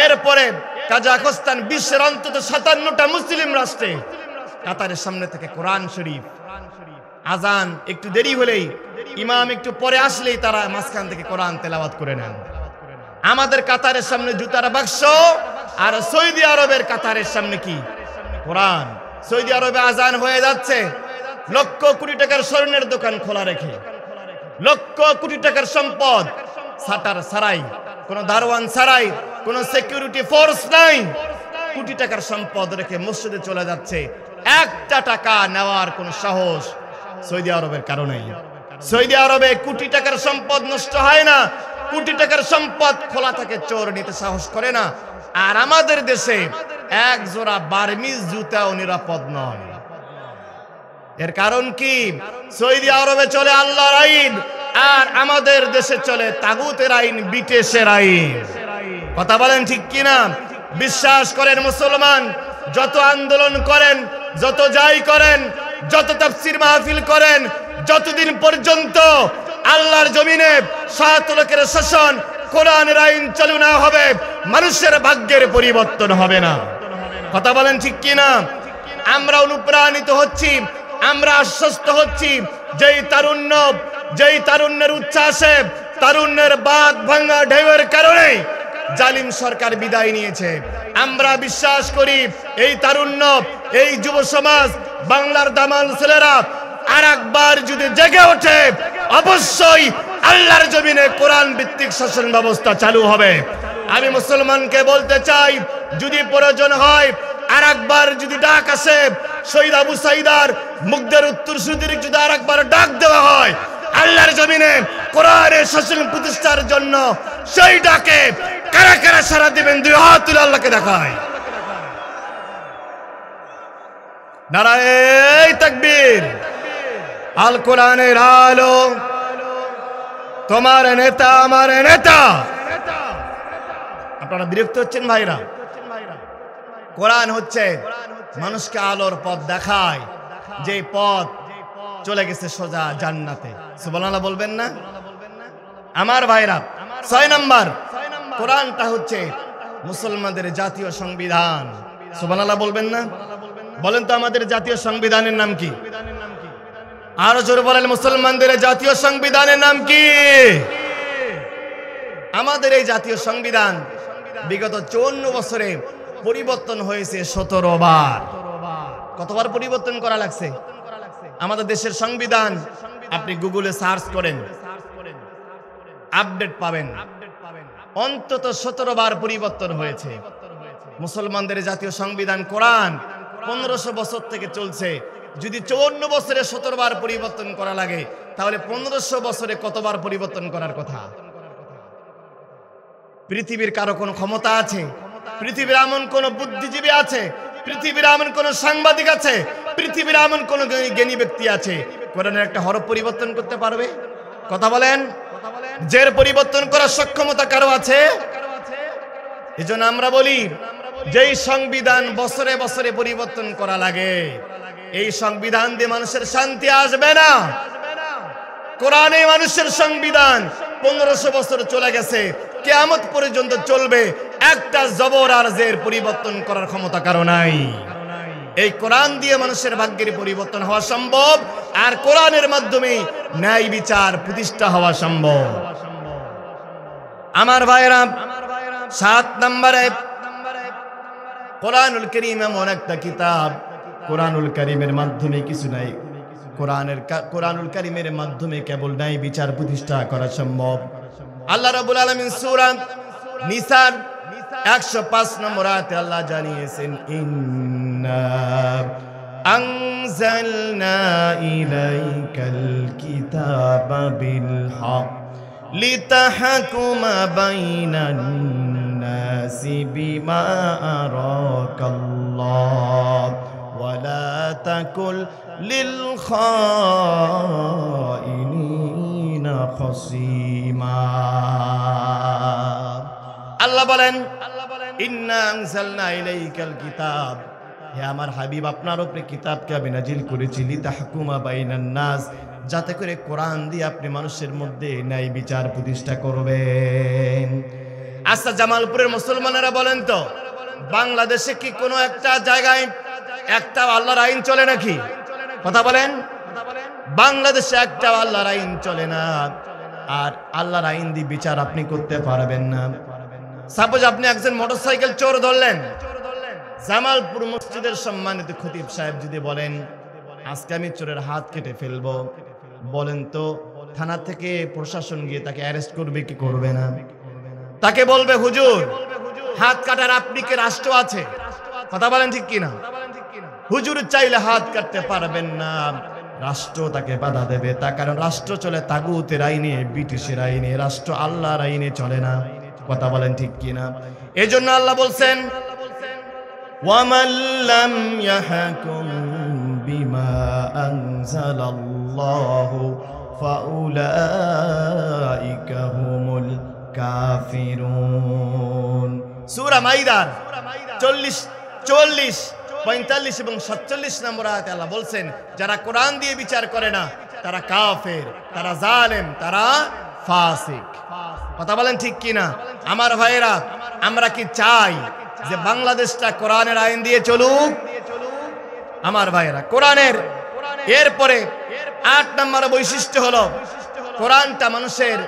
এরপরে কাজাখস্তান, বিশ্বের অন্তত 57টা মুসলিম রাষ্ট্রে কাতারের সামনে থেকে কোরআন শরীফ। আজান একটু দেরি হলেই, ইমাম একটু পরে আসলেই তারা মাঝখান থেকে কোরআন তেলাওয়াত করে নেন। আমাদের কাতারের সামনে জুতার বাক্স, আর সৌদি আরবের কাতারের সামনে কি? কোরআন। সৌদি আরবে আজান হয়ে যাচ্ছে, লক্ষ কোটি টাকার স্বর্ণের দোকান খোলা রেখে, লক্ষ কোটি টাকার সম্পদ, সাটার ছাড়াই, কোন দারোয়ান ছাড়াই, কোন সিকিউরিটি ফোর্স নাই, কোটি টাকার সম্পদ রেখে মসজিদে চলে যাচ্ছে। একটা টাকা নেওয়ার কোন সাহস সৌদি আরবের কারণে। সৌদি আরবে কোটি টাকার সম্পদ নষ্ট হয় না, কোটি টাকার সম্পদ খোলা থাকে, চোর নিতে সাহস করে না। আর আমাদের দেশে এক জোড়া বার্মিজ জুতাও নিরাপদ নয়। এর কারণ কি? সৌদি আরবে চলে আল্লাহর আইন, আর আমাদের দেশে চলে তাগুতের আইন, ব্রিটিশের আইন। কথা বলেন ঠিক কিনা? বিশ্বাস করেন মুসলমান, যত আন্দোলন করেন, যত যাই করেন, যত তাফসীর মাহফিল করেন, যতদিন পর্যন্ত আল্লাহর জমিনে শাসকের শাসন কোরআনের আইন চালু না হবে, মানুষের ভাগ্যের পরিবর্তন হবে না। কথা বলেন ঠিক কিনা? আমরা অনুপ্রাণিত হচ্ছি, আমরা আশ্বস্ত হচ্ছি, যেই তারুণ্যের উচ্ছ্বাসে, তারুণ্যের বাঁধ ভাঙা ঢেউয়ের কারণে জালিম সরকার বিদায় নিয়েছে। আমরা বিশ্বাস করি এই তারুণ্য, এই যুব সমাজ, বাংলার দামাল ছেলেরা আর একবার যদি জেগে ওঠে, অবশ্যই আল্লাহর জমিনে কোরআন ভিত্তিক শাসন ব্যবস্থা চালু হবে। আমি মুসলমানকে বলতে চাই, যদি প্রয়োজন হয় আর একবার যদি ডাক আসে, শহীদ আবু সাইদার মুগ্ধের উত্তরসূরিদের যদি আর একবার ডাক দেওয়া হয় আল্লাহর জমিনে কোরআনের শাসন প্রতিষ্ঠার জন্য, সেই ডাকে কারা কারা সারা দিবেন? দুই হাত তুলে আল্লাহকে দেখায়। নারায়ে তাকবীর। আল কোরআনের আলো, তোমার নেতা আমার নেতা। আপনারা বিরক্ত হচ্ছেন ভাইরা? কোরআন হচ্ছে মানুষকে আলোর পথ দেখায়, যে পথ চলে গেছে সোজা জান্নাতে। সুবহানাল্লাহ বলবেন না আমার ভাইরা? 6 নাম্বার, কোরআনটা হচ্ছে মুসলমানদের জাতীয় সংবিধান। সুবহানাল্লাহ বলবেন না? বলেন তো আমাদের জাতীয় সংবিধানের নাম কি? আরো জোরে বলেন, মুসলমানদের জাতীয় সংবিধানের নাম কি? আমাদের এই জাতীয় সংবিধান বিগত 54 বছরে পরিবর্তন হয়েছে 17 বার। কতবার পরিবর্তন করা লাগছে? আমাদের দেশের সংবিধান আপনি গুগলে সার্চ করেন, আপডেট পাবেন। অন্তত 17 বার পরিবর্তন হয়েছে। মুসলমানদের জাতীয় সংবিধান কোরআন 1500 বছর থেকে চলছে। যদি 54 বছরে 17 বার পরিবর্তন করা লাগে, তাহলে 1500 বছরে কতবার পরিবর্তন করার কথা? পৃথিবীর কারো কোনো ক্ষমতা আছে? পৃথিবীর এমন কোন বুদ্ধিজীবী আছে? পৃথিবীর এমন কোন সাংবাদিক আছে? পৃথিবীর এমন কোন জ্ঞানী ব্যক্তি আছে কোরআনের একটা হরফ পরিবর্তন করতে পারবে? কথা বলেন। জের পরিবর্তন করার সক্ষমতা কারো আছে? এজন্য আমরা বলি, যেই সংবিধান বছরে বছরে পরিবর্তন করা লাগে, এই সংবিধান দিয়ে মানুষের শান্তি আসবে না। কোরআনে মানুষের সংবিধান 1500 বছর চলে গেছে, কিয়ামত পর্যন্ত চলবে। একটা জবর আর জের পরিবর্তন করার ক্ষমতা কারো নাই। এই কোরআন দিয়ে মানুষের ভাগ্যের পরিবর্তন হওয়া সম্ভব, আর কোরআনের মাধ্যমে ন্যায় বিচার প্রতিষ্ঠা হওয়া সম্ভব। আমার ভাইরা, 7 নম্বরে, কোরআনুল কারীম এমন একটা কিতাব, কোরআনুল কারীমের মাধ্যমে কিছু নাই, কোরআনুল কারীমের মাধ্যমে কেবল ন্যায় বিচার প্রতিষ্ঠা করা সম্ভব। আল্লাহ রাব্বুল আলামিন সূরা নিসার 105 নম্বর আয়াতে আল্লাহ জানিয়েছেন, ইন্না আনজালনা ইলাইকাল কিতাবা বিল হক লিতাহকুমা বাইনান নাসি বিমা আরাকাল্লাহ ওয়ালা তাকুল লিল খাইনিনা খাসিমা। আল্লাহ বলেন, ইন্না আনজালনা ইলাইকাল কিতাব, হে আমার হাবিব, আপনার উপরে কিতাবকে আমি নাজিল করেছি, লিতাহকুমা বাইনান নাস, যাতে করে কোরআন দিয়ে আপনি মানুষের মধ্যে ন্যায় বিচার প্রতিষ্ঠা করবেন। আচ্ছা, জামালপুরের মুসলমানেরা বলেন তো, বাংলাদেশে কি কোনো একটা জায়গায় একটা আল্লাহর আইন চলে নাকি? কথা বলেন। বাংলাদেশে একটা আল্লাহর আইন চলে না, আর আল্লাহর আইন দিয়ে বিচার আপনি করতে পারবেন না। সাপোজ আপনি একজন মোটরসাইকেল চোর ধরলেন, জামালপুর মসজিদের সম্মানিত খতিব সাহেব যদি বলেন, আজকে আমি চোরের হাত কেটে ফেলবো, বলেন তো থানা থেকে প্রশাসন গিয়ে তাকে অ্যারেস্ট করবে কি করবে না? তাকে বলবে, হুজুর হাত কাটার আপনি কি রাষ্ট্র আছে? কথা বলেন ঠিক কিনা? হুজুর চাইলে হাত কাটতে পারবেন না, রাষ্ট্র তাকে বাধা দেবে। তার কারণ রাষ্ট্র চলে তাগুতের আইনে, ব্রিটিশের আইনে, রাষ্ট্র আল্লাহর আইনে চলে না। কথা বলেন ঠিক কিনা? এজন্য আল্লাহ বলছেন, ওয়ামান লাম ইয়াহকুম বিমা আনজালাল্লাহু ফাউলাইকা হুমুল কাফিরুন। সূরা মাইদার 44 45 এবং 47 নম্বর আয়াতে আল্লাহ বলছেন, যারা কোরআন দিয়ে বিচার করে না তারা কাফের, তারা জালেম, তারা ফাসিক। কথা বলেন ঠিক কিনা? আমার ভাইয়েরা, আমরা কি চাই যে বাংলাদেশটা কোরআনের আইন দিয়ে চলুক? আমার ভাইয়েরা, কোরআনের এরপরে 8 নম্বর বৈশিষ্ট্য হলো কোরআনটা মানুষের,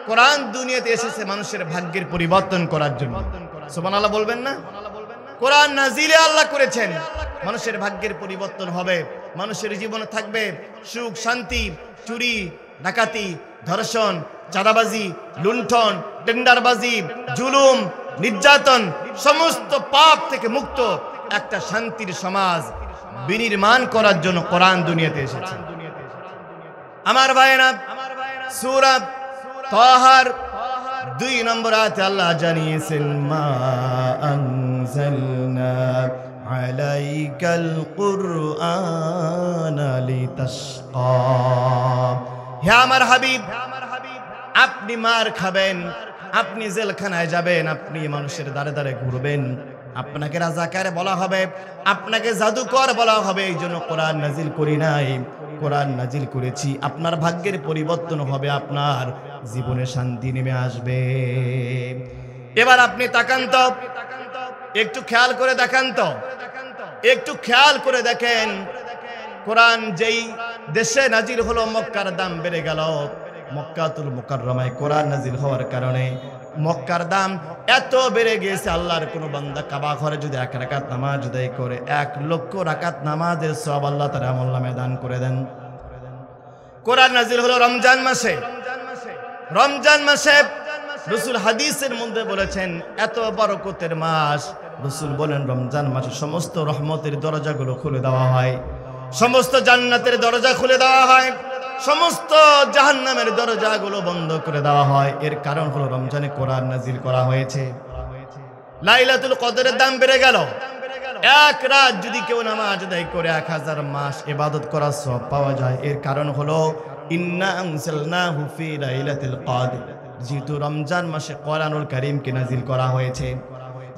কোরআন দুনিয়াতে এসেছে মানুষের ভাগ্যের পরিবর্তন করার জন্য। সুবহানাল্লাহ বলবেন না? কোরআন নাজিলে আল্লাহ করেছেন মানুষের ভাগ্যের পরিবর্তন হবে, মানুষের জীবনে থাকবে সুখ শান্তি, চুরি ডাকাতি, ধর্ষণ, চাঁদাবাজি, লুণ্ঠন, টেন্ডারবাজি, জুলুম, নির্যাতন, সমস্ত পাপ থেকে মুক্ত একটা শান্তির সমাজ বিনির্মাণ করার জন্য কোরআন দুনিয়াতে এসেছে। আমার ভাইয়েরা, সূরা তাহার 2 নম্বর আয়াতে আল্লাহ জানিয়েছেন, মা আনজালনা আলাইকাল কুরআনা লিতাশকা। হে আমার হাবিব, আপনি মার খাবেন, আপনি জেলখানায় যাবেন, আপনি মানুষের দ্বারে দ্বারে ঘুরবেন, আপনাকে রাজাকার বলা হবে, আপনাকে জাদুকর বলা হবে। এই জন্য কোরআন নাজিল করি নাই, কোরআন নাজিল করেছি আপনার ভাগ্যের পরিবর্তন হবে, আপনার জীবনে শান্তি নেমে আসবে। এবার আপনি তাকান তো, একটু খেয়াল করে দেখান তো, একটু খেয়াল করে দেখেন, কোরআন যেই দেশে নাজিল হলো মক্কার দাম বেড়ে গেল। মক্কাতুল মুকাররমায় কোরআন নাজিল হওয়ার কারণে মক্কার দাম এত বেড়ে গিয়েছে, আল্লাহর কোন বান্দা কাবা ঘরে যদি 1 রাকাত নামাজ আদায় করে 1 লক্ষ রাকাত নামাজের সওয়াব আল্লাহ তাআলা আমলনামায় দান করে দেন। কোরআন নাজিল হলো রমজান মাসে। রমজান মাসে রাসূল হাদিসের মধ্যে বলেছেন এত বরকতের মাস। রাসূল বলেন রমজান মাসে সমস্ত রহমতের দরজাগুলো খুলে দেওয়া হয়, সমস্ত জান্নাতের দরজা খুলে দেওয়া হয়, সমস্ত জাহান্নামের দরজাগুলো বন্ধ করে দেওয়া হয়। এর কারণ হলো রমজানে কোরআন নাজিল করা হয়েছে। লাইলাতুল কদরের দাম বেড়ে গেল। 1 রাত যদি কেউ নামাজ আদায় করে 1000 মাস ইবাদত করার সওয়াব পাওয়া যায়। এর কারণ হলো ইন্না আনজালনাহু ফি লাইলাতুল কদর, যেহেতু রমজান মাসে কোরআনুল কারীমকে নাজিল করা হয়েছে।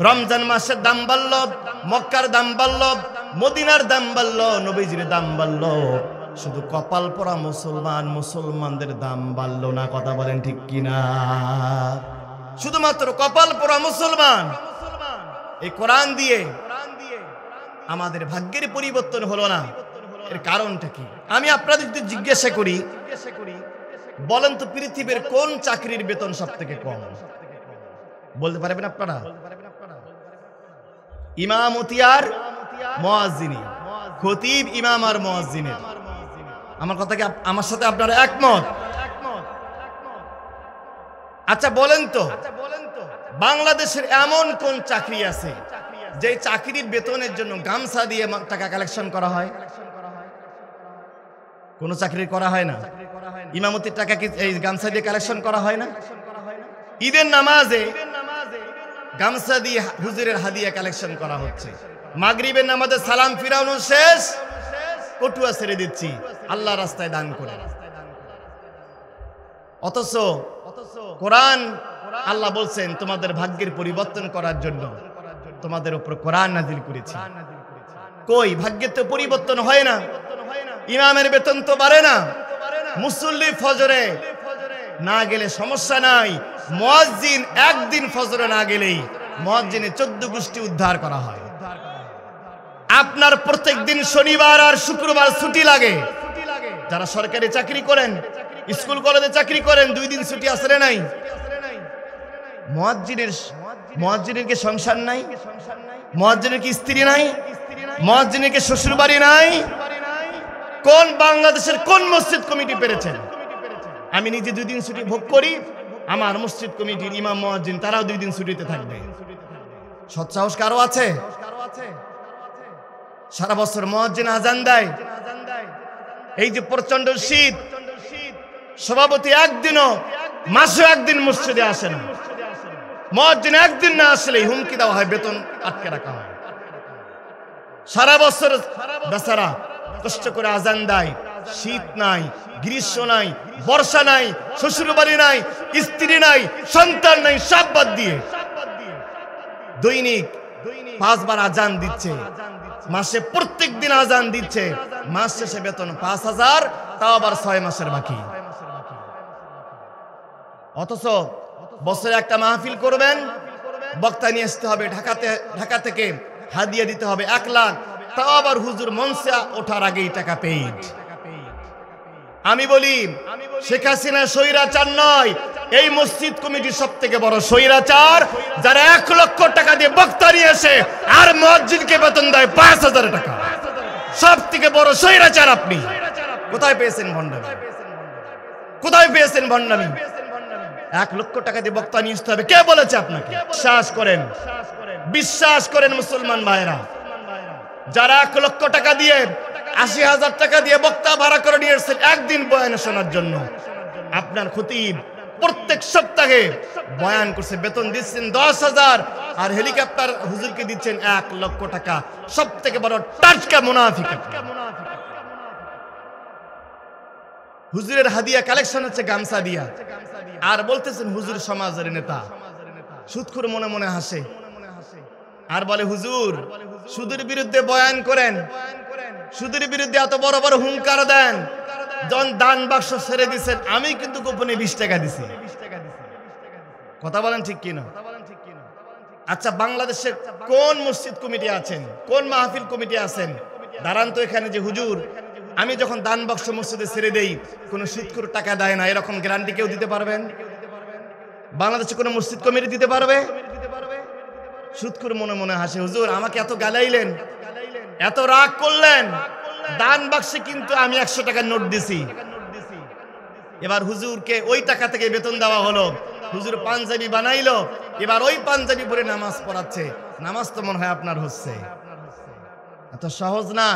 রমজান মাসের দাম বাড়ল, মক্কার দাম বাড়ল, মদিনার দাম বাড়ল, নবীজির দাম বাড়ল। শুধু কপাল পরা মুসলমানদের দাম বাড়ল না। কথা বলেন ঠিক কিনা? শুধুমাত্র কপাল পরা মুসলমান, এই কোরআন দিয়ে আমাদের ভাগ্যের পরিবর্তন হলো না। এর কারণটা কি? আমি আপনাদের যদি জিজ্ঞাসা করি, বলেন তো পৃথিবীর কোন চাকরির বেতন সব থেকে কম? বলতে পারবেন আপনারা? ইমামতি আর মুয়াজ্জিনি, খতিব ইমাম আর মুয়াজ্জিনের। আমার কথা কি আমার সাথে আপনারা একমত? আচ্ছা বলেন তো, বাংলাদেশের এমন কোন চাকরি আছে যে চাকরির বেতনের জন্য গামছা দিয়ে টাকা কালেকশন করা হয়? কোন চাকরি করা হয় না। ইমামতির টাকা কি এই গামছা দিয়ে কালেকশন করা হয় না? ঈদের নামাজে গামছা দিয়ে হুজুরের হাদিয়া কালেকশন করা হচ্ছে। মাগরিবের নামাজে সালাম ফিরানো শেষ, কটুয়া ছেড়ে দিচ্ছি আল্লাহ রাস্তায় দান করে। অথচ কোরআন আল্লাহ বলছেন তোমাদের ভাগ্যের পরিবর্তন করার জন্য তোমাদের উপর কোরআন নাজিল করেছি। কই ভাগ্যের তো পরিবর্তন হয় না, ইমামের বেতন তো বাড়ে না, মুসল্লি ফজরে না গেলে সমস্যা নাই, মুয়াজ্জিন একদিন ফজরে না গেলেই মুয়াজ্জিনের 14 গোষ্ঠী উদ্ধার করা হয়। আপনার প্রত্যেক দিন শনিবার আর শুক্রবার ছুটি লাগে। যারা সরকারি চাকরি করেন, স্কুল কলেজে চাকরি করেন, 2 দিন ছুটি আসলে নাই। মুয়াজ্জিনের কি সংসার নাই? মুয়াজ্জিনের কি স্ত্রী নাই? মুয়াজ্জিনের কি শ্বশুর বাড়ি নাই? কোন বাংলাদেশের কোন মসজিদ কমিটি পেরেছেন? আমি নিজে 2 দিন ছুটি ভোগ করি, আমার মসজিদ কমিটির ইমাম মুয়াজ্জিন তারাও 2 দিন ছুটিতে থাকবে। সৎসাহস কারো আছে? সারা বছর মুয়াজ্জিন আজান দেয়। এই যে প্রচন্ড শীত, সভাপতি একদিনও মাসে একদিন মসজিদে আসে না। মুয়াজ্জিন একদিন না আসলেই হুমকি দেওয়া হয়, বেতন আটকে রাখা হয়। সারা বছর বেচারা কষ্ট করে আজান দেয়, শীত নাই, গ্রীষ্ম নাই, বর্ষা নাই, শ্বশুর বাড়ি নাই, স্ত্রী নাই, সন্তান নাই, সব বাদ দিয়ে দৈনিক 5 বার আজান দিচ্ছে। মাসে প্রত্যেক দিন আজান দিচ্ছে, মাস শেষে বেতন 5,000, তাও আবার 6 মাসের বাকি। অথচ বছরে একটা মাহফিল করবেন, বক্তা নিয়ে আসতে হবে ঢাকা থেকে, হাদিয়া দিতে হবে 1 লাখ, তাও আবার হুজুর মঞ্চে ওঠার আগেই টাকা পেইড। আমি বলি শেখ হাসিনা স্বৈরাচার নয়, এই মসজিদ কমিটি সব থেকে বড় স্বৈরাচার, যারা 1 লক্ষ টাকা দিয়ে বক্তা নিয়ে এসে আর মুয়াজ্জিনকে বেতন দেয় 5,000 টাকা। সব থেকে বড় স্বৈরাচার আপনি। কোথায় পেয়েছেন ভণ্ডামি? কোথায় পেয়েছেন ভণ্ডামি? 1 লক্ষ টাকা দিয়ে বক্তা নিয়ে আসতে হবে, কে বলেছে আপনাকে? বিশ্বাস করেন মুসলমান ভাইরা, যারা 1 লক্ষ টাকা দিয়ে 80,000 টাকা দিয়ে বক্তা ভাড়া করে নিয়ে এসেছেন একদিন বয়ান শোনার জন্য, আপনার খতিব প্রত্যেক সপ্তাহে বয়ান করছে, বেতন দিচ্ছেন 10,000, আর হেলিকপ্টার হুজুরকে দিচ্ছেন 1 লক্ষ টাকা। সব থেকে বড় টাটকা মুনাফিক। হুজুরের হাদিয়া কালেকশন হচ্ছে গামছা দিয়া, আর বলতেছেন হুজুর সমাজের নেতা। সুদখোর মনে মনে হাসে আর বলে হুজুর সুদের বিরুদ্ধে বয়ান করেন, সুদের বিরুদ্ধে এত বড় বড় হুঙ্কার দেন, জন দান বাক্স ছেড়ে দিচ্ছেন, আমি কিন্তু গোপনে 20 টাকা দিছি। কথা বলেন ঠিক কিনা? আচ্ছা, বাংলাদেশে কোন মসজিদ কমিটি আছেন, কোন মাহফিল কমিটি আছেন, দাঁড়ান তো এখানে যে হুজুর আমি যখন দান বাক্স মসজিদে ছেড়ে দেই কোন সুদখোর টাকা দেয় না, এরকম গ্যারান্টি কেউ দিতে পারবেন? বাংলাদেশে কোন মসজিদ কমিটি দিতে পারবে? সুদখোর মনে মনে হাসে, হুজুর আমাকে এত গালাইলেন, এত রাগ করলেন, দান বাক্সে কিন্তু আমি 100 টাকার নোট দিছি। এবার হুজুরকে ওই টাকা থেকে বেতন দেওয়া হলো, হুজুর পাঞ্জাবি বানাইলো, এবার ওই পাঞ্জাবি পরে নামাজ পড়াচ্ছে। নামাজ তো মনে হয় আপনার হচ্ছে। এত সহজ না।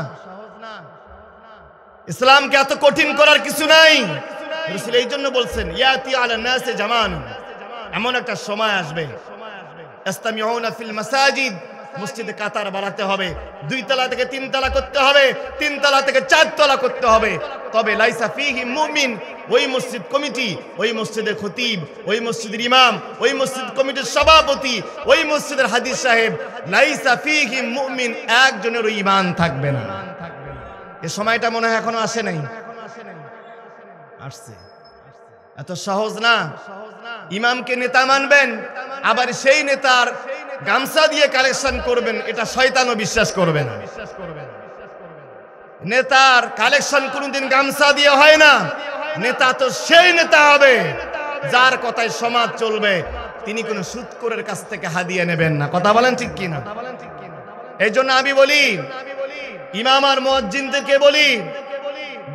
ইসলামকে এত কঠিন করার কিছু নাই। রাসূল এই জন্য বলছেন ইয়াতি আলা নাসে জামান, এমন একটা সময় আসবে ইসতামিউনা ফিল মাসাজিদ, মসজিদে কাতার বাড়াতে হবে, 2 তলা থেকে 3 তলা করতে হবে, 3 তলা থেকে 4 তলা করতে হবে। তবে লাইসা ফিহি মুমিন, ওই মসজিদ কমিটি, ওই মসজিদের খতিব, ওই মসজিদের ইমাম, ওই মসজিদ কমিটির সভাপতি, ওই মসজিদের হাদিস সাহেব, লাইসা ফিহি মুমিন, একজনেরও ঈমান থাকবে না। এই সময়টা মনে হয় এখনো আসে নাই। আসছে। এত সহজ না। ইমামকে নেতা মানবেন, আবার সেই নেতার গামছা দিয়ে কালেকশন করবেন, এটা শয়তানও বিশ্বাস করবে না। নেতার কালেকশন কোনদিন গামছা দিয়ে হয় না। নেতা তো সেই নেতা হবে যার কথায় সমাজ চলবে, তিনি কোন সুদখোরের কাছ থেকে হাদিয়া নেবেন না। কথা বলেন ঠিক কিনা? এই জন্য আমি বলি, ইমাম আর মুয়াজ্জিনদেরকে বলি,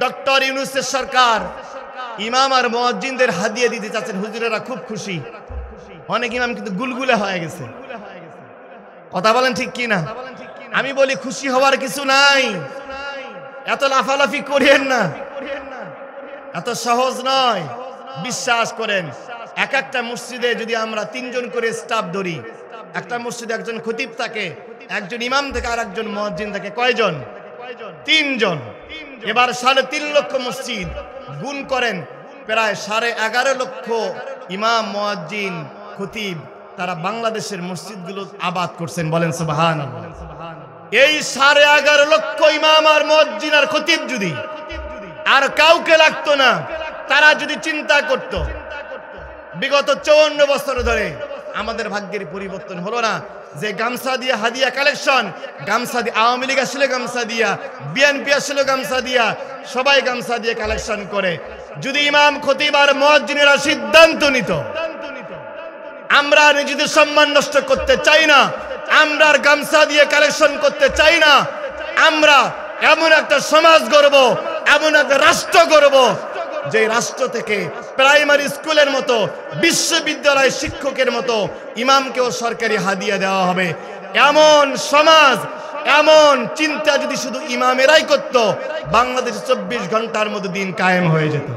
ডক্টর ইউনূসের সরকার ইমাম আর মুয়াজ্জিনদের হাদিয়া দিতে চাচ্ছেন, হুজুরেরা খুব খুশি। অনেক ইমাম কিন্তু গুলগুলা হয়ে গেছে। কথা বলেন ঠিক কিনা? আমি বলি খুশি হওয়ার কিছু নাই, এত লাফালাফি করেন না, এত সহজ নয়। বিশ্বাস করেন, এক একটা মসজিদে যদি আমরা 3 জন করে স্টাফ ধরি, একটা মসজিদে একজন খতিব থাকে, একজন ইমাম থাকে, আর একজন মুয়াজ্জিন থাকে, কয়জন? 3 জন। এবার 3.5 লক্ষ মসজিদ গুণ করেন, প্রায় 11.5 লক্ষ ইমাম, মুয়াজ্জিন, খতিব, তারা বাংলাদেশের মসজিদগুলো আবাদ করছেন। বলেন সুবহানাল্লাহ। এই 11.5 লক্ষ ইমাম আর মুয়াজ্জিন আর খতিব যদি আর কাউকে লাগতো না, তারা যদি চিন্তা করত, বিগত 54 বছর ধরে আমাদের ভাগ্যের পরিবর্তন হলো না, যে গামছা দিয়ে হাদিয়া কালেকশন, গামছা দিয়ে আওয়ামী লীগ আসলে গামছা দিয়া, বিএনপি আসলে গামছা দিয়া, সবাই গামছা দিয়ে কালেকশন করে। যদি ইমাম, খতিব আর মুয়াজ্জিনেরা সিদ্ধান্ত নিত, আমরা নিজেদের সম্মান নষ্ট করতে চাই না, আমরা আর গামছা দিয়ে কালেকশন করতে চাই না, আমরা এমন একটা সমাজ গড়ব, এমন একটা রাষ্ট্র গড়ব, যে রাষ্ট্র থেকে প্রাইমারি স্কুলের মতো, বিশ্ববিদ্যালয় শিক্ষকের মতো ইমামকেও সরকারি হাদিয়া দেওয়া হবে। এমন সমাজ, এমন চিন্তা যদি শুধু ইমামেরাই করত, বাংলাদেশে 24 ঘন্টার মধ্যে দিন কায়েম হয়ে যেত।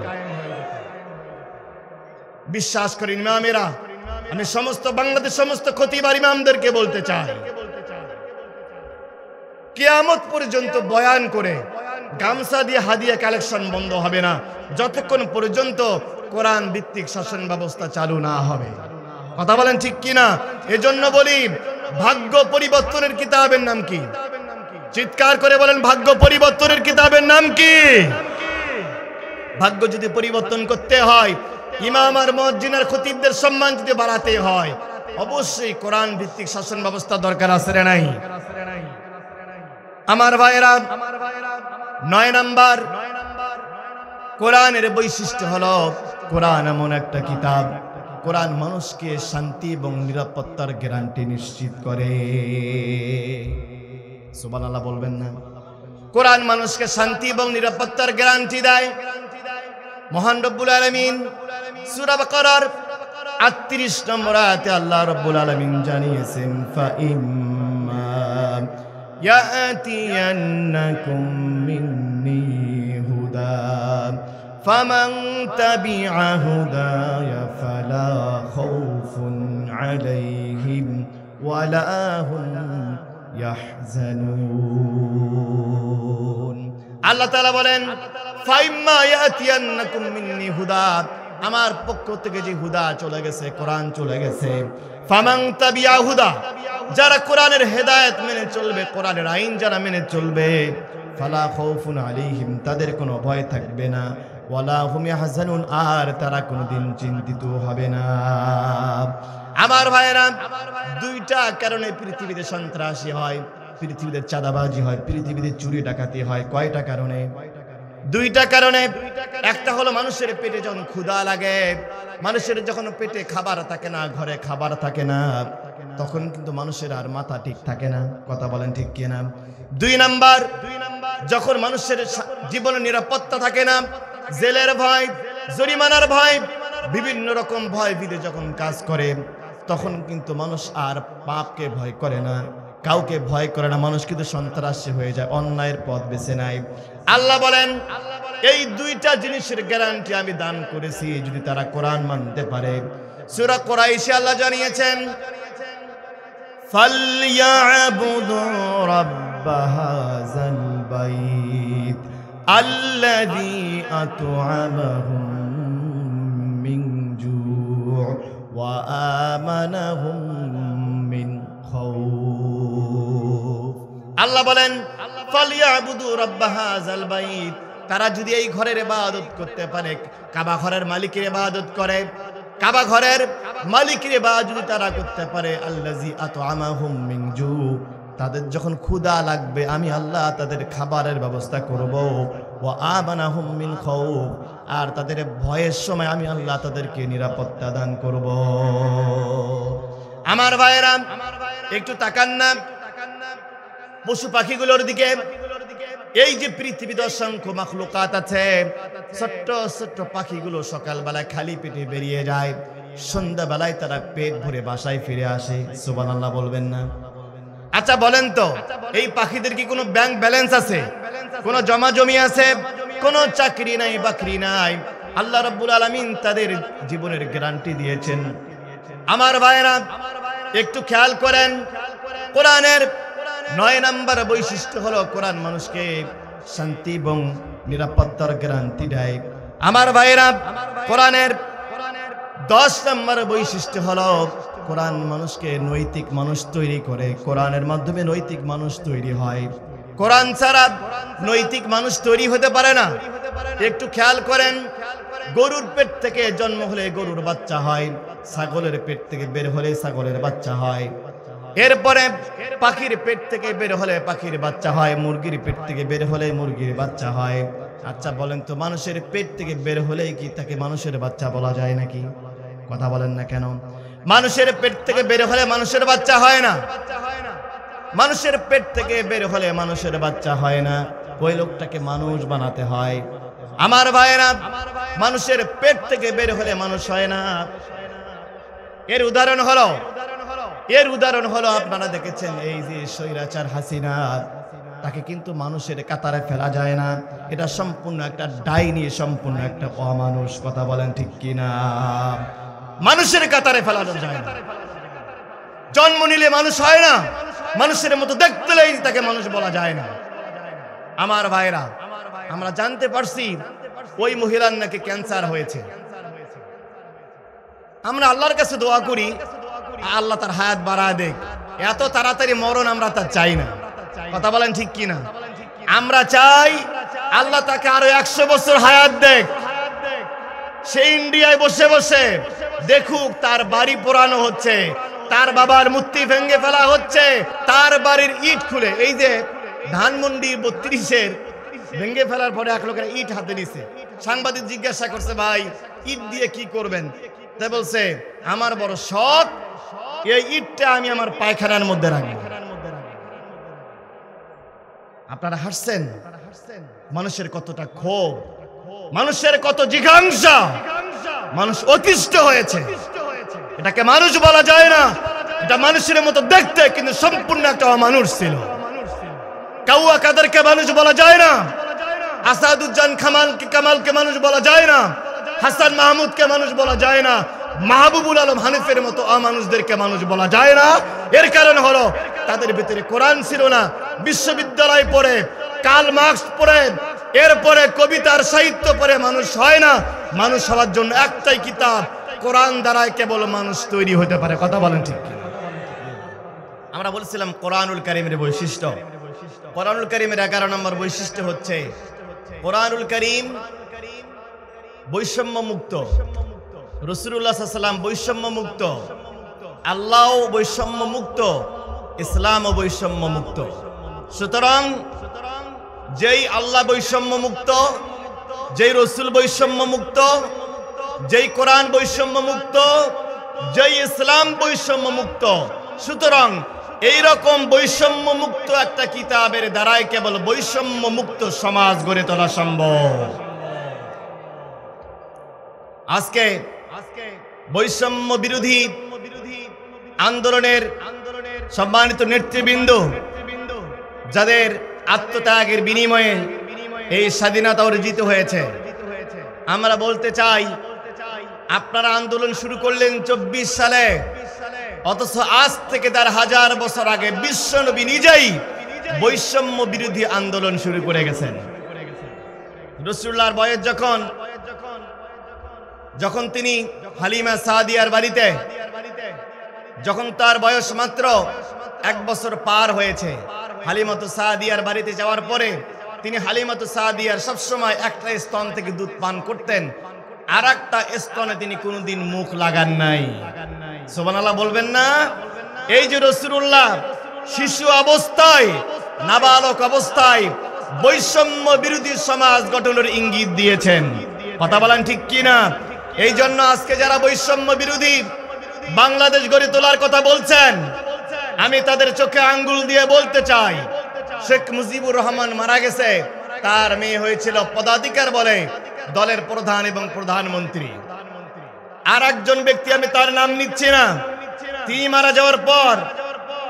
বিশ্বাস করেন ইমামেরা, আমি সমস্ত বাংলাদেশ সমস্ত খতিব আর ইমামদেরকে বলতে চাই, কিয়ামত পর্যন্ত বয়ান করে গামছা দিয়ে হাদিয়া কালেকশন বন্ধ হবে না, যতক্ষণ পর্যন্ত কোরআন ভিত্তিক শাসন ব্যবস্থা চালু না হবে। কথা বলেন ঠিক কিনা? এজন্য বলি, ভাগ্য পরিবর্তনের কিতাবের নাম কি? চিৎকার করে বলেন ভাগ্য পরিবর্তনের কিতাবের নাম কি? ভাগ্য যদি পরিবর্তন করতে হয়, ইমাম আর মুয়াজ্জিন আর খতিবদের সম্মান যদি বাড়াতে হয়, অবশ্যই কোরআন ভিত্তিক শাসন ব্যবস্থা দরকার আছে না নাই? আমার ভাইরা, 9 নাম্বার কোরআনের বৈশিষ্ট্য হলো কোরআন এমন একটা কিতাব, কোরআন মানুষকে শান্তি এবং নিরাপত্তার গ্যারান্টি নিশ্চিত করে। সুবহানাল্লাহ বলবেন না? কোরআন মানুষকে শান্তি এবং নিরাপত্তার গ্যারান্টি দেয়। মহান রব্বুল আলামিন সূরা বাকারার 38 নম্বর আয়াতে আল্লাহ রব্বুল আলামিন জানিয়েছেন, ফাইম্মা ইয়াতিয়ান্নাকুম মিন্নি হুদা ফামান তাবিআ হুদায়া ফালা খাউফুন আলাইহিম ওয়ালা হুম ইয়াহজানুন। আল্লাহ তাআলা বলেন, ফাইম্মা ইয়াতিয়ান্নাকুম মিন্নি হুদা, আমার পক্ষ থেকে যে হুদা চলে গেছে, কোরআন চলে গেছে, ফামান তাবিআ হুদা, যারা কোরআনের হেদায়েত মেনে চলবে, কোরআনের আইন যারা মেনে চলবে, ফালা খাউফুন আলাইহিম, তাদের কোনো ভয় থাকবে না, ওয়ালা হুম ইয়াহজানুন, আর তারা কোনোদিন চিন্তিত হবে না। আমার ভাইরা, 2টা কারণে পৃথিবীতে সন্ত্রাসী হয়, পৃথিবীতে চাঁদাবাজি হয়, পৃথিবীতে চুরি ডাকাতি হয়। কয়টা কারণে? 2টা কারণে। একটা হলো মানুষের পেটে যখন ক্ষুধা লাগে, মানুষের যখন পেটে খাবার থাকে না, ঘরে খাবার থাকে না, তখন কিন্তু মানুষের আর মাথা ঠিক থাকে না। কথা বলেন ঠিক কি না? 2 নাম্বার, যখন মানুষের জীবনে নিরাপত্তা থাকে না, জেলের ভয়, জরিমানার ভয়, বিভিন্ন রকম ভয় বিধে যখন কাজ করে, তখন কিন্তু মানুষ আর পাপকে ভয় করে না, কাউকে ভয় করে না, মানুষ কিন্তু সন্ত্রাসী হয়ে যায়, অন্যায়ের পথ বেছে নেয়। আল্লাহ বলেন, এই 2টা জিনিসের গ্যারান্টি আমি দান করেছি যদি তারা কোরআন মানতে পারে। সূরা কুরাইশে আল্লাহ জানিয়েছেন, ফালইয়াবুদু রাব্ব হাযাল বাইত আল্লাযী আত'আমাহুম মিন জু' ওয়া আমানাহুম মিন খাউফ। আল্লাহ বলেন, ফালইয়াবুদু রাব্ব হাযাল বাইত, তারা যদি এই ঘরের ইবাদত করতে পারে, কাবা ঘরের মালিকের ইবাদত করে, কাবা ঘরের মালিকের ইবাদত যদি তারা করতে পারে, আল্লাযী আত'আমাহুম মিন জু', তাদের যখন ক্ষুধা লাগবে আমি আল্লাহ তাদের খাবারের ব্যবস্থা করব, ওয়া আমানাহুম মিন খাউফ, আর তাদের ভয়ের সময় আমি আল্লাহ তাদেরকে নিরাপত্তা দান করব। আমার ভাইরা, একটু তাকান না পশু পাখিগুলোর দিকে। এই যে পৃথিবীতে অসংখ্য মাখলুকাত আছে, ছোট্ট ছোট্ট পাখিগুলো সকালবেলায় খালি পেটে বেরিয়ে যায়, সন্ধ্যাবেলায় তারা পেট ভরে বাসায় ফিরে আসে। সুবহানাল্লাহ বলবেন না? আচ্ছা বলেন তো, এই পাখিদের কি কোনো ব্যাংক ব্যালেন্স আছে? কোনো জমা জমি আছে? কোনো চাকরি নাই, বাকরি নাই। আল্লাহ রাব্বুল আলামিন তাদের জীবনের গ্যারান্টি দিয়েছেন। আমার ভাইরা, একটু খেয়াল করেন, কোরআনের 9 নাম্বার বৈশিষ্ট্য হলো কোরআন মানুষকে শান্তি এবং নিরাপত্তার গ্যারান্টি দেয়। আমার ভাইরা, কোরআনের 10 নাম্বার বৈশিষ্ট্য হলো কোরআন মানুষকে নৈতিক মানুষ তৈরি করে। কোরআনের মাধ্যমে নৈতিক মানুষ তৈরি হয়। কোরআন ছাড়া নৈতিক মানুষ তৈরি হতে পারে না। একটু খেয়াল করেন, গরুর পেট থেকে জন্ম হলে গরুর বাচ্চা হয়, ছাগলের পেট থেকে বের হলে ছাগলের বাচ্চা হয়, এরপরে পাখির পেট থেকে বের হলে পাখির বাচ্চা হয়, মুরগির পেট থেকে বের হলে মুরগির বাচ্চা হয়। আচ্ছা বলেন তো, মানুষের পেট থেকে বের হলে কি তাকে মানুষের বাচ্চা বলা যায় নাকি? কথা বলেন না কেন? মানুষের পেট থেকে বের হলে মানুষের বাচ্চা হয় না। মানুষের পেট থেকে বের হলে মানুষের বাচ্চা হয় না, ওই লোকটাকে মানুষ বানাতে হয়। আমার ভাইরা, মানুষের পেট থেকে বের হলে মানুষ হয় না। এর উদাহরণ হলো আপনারা দেখেছেন, এই যে স্বৈরাচার হাসিনা, তাকে কিন্তু মানুষের কাতারে ফেলা যায় না। এটা সম্পূর্ণ একটা ডাইনি, সম্পূর্ণ একটা অমানুষ। কথা বলেন ঠিক কিনা? মানুষের কাতারে ফেলা যায় না। জন্ম নিলে মানুষ হয় না, মানুষের মতো দেখতে তাকে মানুষ বলা যায় না। আমার ভাইরা, আমরা জানতে পারছি ওই মহিলার নাকি ক্যান্সার হয়েছে। আমরা আল্লাহর কাছে দোয়া করি, আল্লাহ তার হায়াত বাড়ায় দেখ। এত তাড়াতাড়ি মরণ আমরা তার চাই না। কথা বলেন ঠিক কিনা? আমরা চাই আল্লাহ তাকে আরো 100 বছর হায়াত দেখ, সে ইন্ডিয়ায় বসে বসে দেখুক তার বাড়ি পোড়ানো হচ্ছে, তার বাবার মূর্তি ভেঙে ফেলা হচ্ছে, তার বাড়ির ইট খুলে, এই যে ধানমন্ডি 32-এর ভেঙে ফেলার পরে এক লোকের ইট হাতে নিছে, সাংবাদিক জিজ্ঞাসা করছে ভাই ইট দিয়ে কি করবেন? তাই বলছে আমার বড় শখ, এই ইটটা আমি আমার পায়খানার মধ্যে রাখবো। আপনারা হাসছেন, মানুষের কতটা ক্ষোভ, মানুষের কত জিজ্ঞাসা, মানুষ অতিষ্ঠ হয়েছে। এটাকে মানুষ বলা যায় না, এটা মানুষের মতো দেখতে কিন্তু সম্পূর্ণ একটা মানুষ ছিল। কাউয়া কাদেরকে মানুষ বলা যায় না, আসাদুজ্জান কামালকে মানুষ বলা যায় না, হাসান মাহমুদকে মানুষ বলা যায় না, মাহবুবুল আলম হানিফের মতো অমানুষদেরকে মানুষ বলা যায় না। এর কারণ হলো তাদের ভিতরে কোরআন ছিল না। বিশ্ববিদ্যালয় পড়ে, কার্ল মার্কস পড়ে, এরপরে কবিতার সাহিত্য পড়ে মানুষ হয় না। মানুষ হওয়ার জন্য একটাই কিতাব, কোরআন দ্বারাই কেবল মানুষ তৈরি হতে পারে। কথা বলেন ঠিক কি? আমরা বলছিলাম কোরআনুল কারীমের বৈশিষ্ট্য। কোরআনুল কারীমের 11 নম্বর বৈশিষ্ট্য হচ্ছে কোরআনুল কারীম বৈষম্য মুক্ত, রাসূলুল্লাহ সাল্লাল্লাহু আলাইহি ওয়াসাল্লাম বৈষম্য মুক্ত, আল্লাহ বৈষম্য মুক্ত, ইসলাম বৈষম্য মুক্ত। সুতরাং যেই আল্লাহ বৈষম্য মুক্ত, যেই রসুল বৈষম্য মুক্ত, যেই কোরআন বৈষম্য মুক্ত, যেই ইসলাম বৈষম্য মুক্ত, সুতরাং এই রকম বৈষম্য মুক্ত একটা কিতাবের দ্বারাই কেবল বৈষম্য মুক্ত সমাজ গড়ে তোলা সম্ভব। আজকে বৈষম্য বিরোধী আন্দোলনের সম্মানিত নেতৃবৃন্দ, যাদের আত্মত্যাগের বিনিময়ে এই স্বাধীনতা অর্জিত হয়েছে, আমরা বলতে চাই আপনারা আন্দোলন শুরু করলেন 24 সালে, অথচ আজ থেকে তার 1000 বছর আগে বিশ্বনবী নিজেই বৈষম্য বিরোধী আন্দোলন শুরু করে গেছেন। রাসূলুল্লাহর বয়স যখন তিনি হালিমা সাদিয়ার বাড়িতে, যখন তার বয়স মাত্র 1 বছর পার হয়েছে, হালিমাতু সাদিয়ার বাড়িতে যাওয়ার পরে তিনি হালিমাতু সাদিয়ার সবসময় একটা স্তন থেকে দুধ পান করতেন, আর একটা স্তনে তিনি কোনোদিন মুখ লাগান নাই। সুবহানাল্লাহ বলবেন না? এই যে রাসূলুল্লাহ শিশু অবস্থায়, নাবালক অবস্থায় বৈষম্য বিরোধী সমাজ গঠনের ইঙ্গিত দিয়েছেন। কথা বলেন ঠিক কিনা? এই জন্য আজকে যারা বৈষম্য বিরোধী বাংলাদেশ গড়ে তোলার কথা বলছেন, আমি তাদের চোখে আঙ্গুল দিয়ে বলতে চাই, শেখ মুজিবুর রহমান মারা গেছে, তার মেয়ে হয়েছিল পদাধিকার বলে দলের প্রধান এবং প্রধানমন্ত্রী। আর একজন ব্যক্তি, আমি তার নাম নিচ্ছি না, তিনি মারা যাওয়ার পর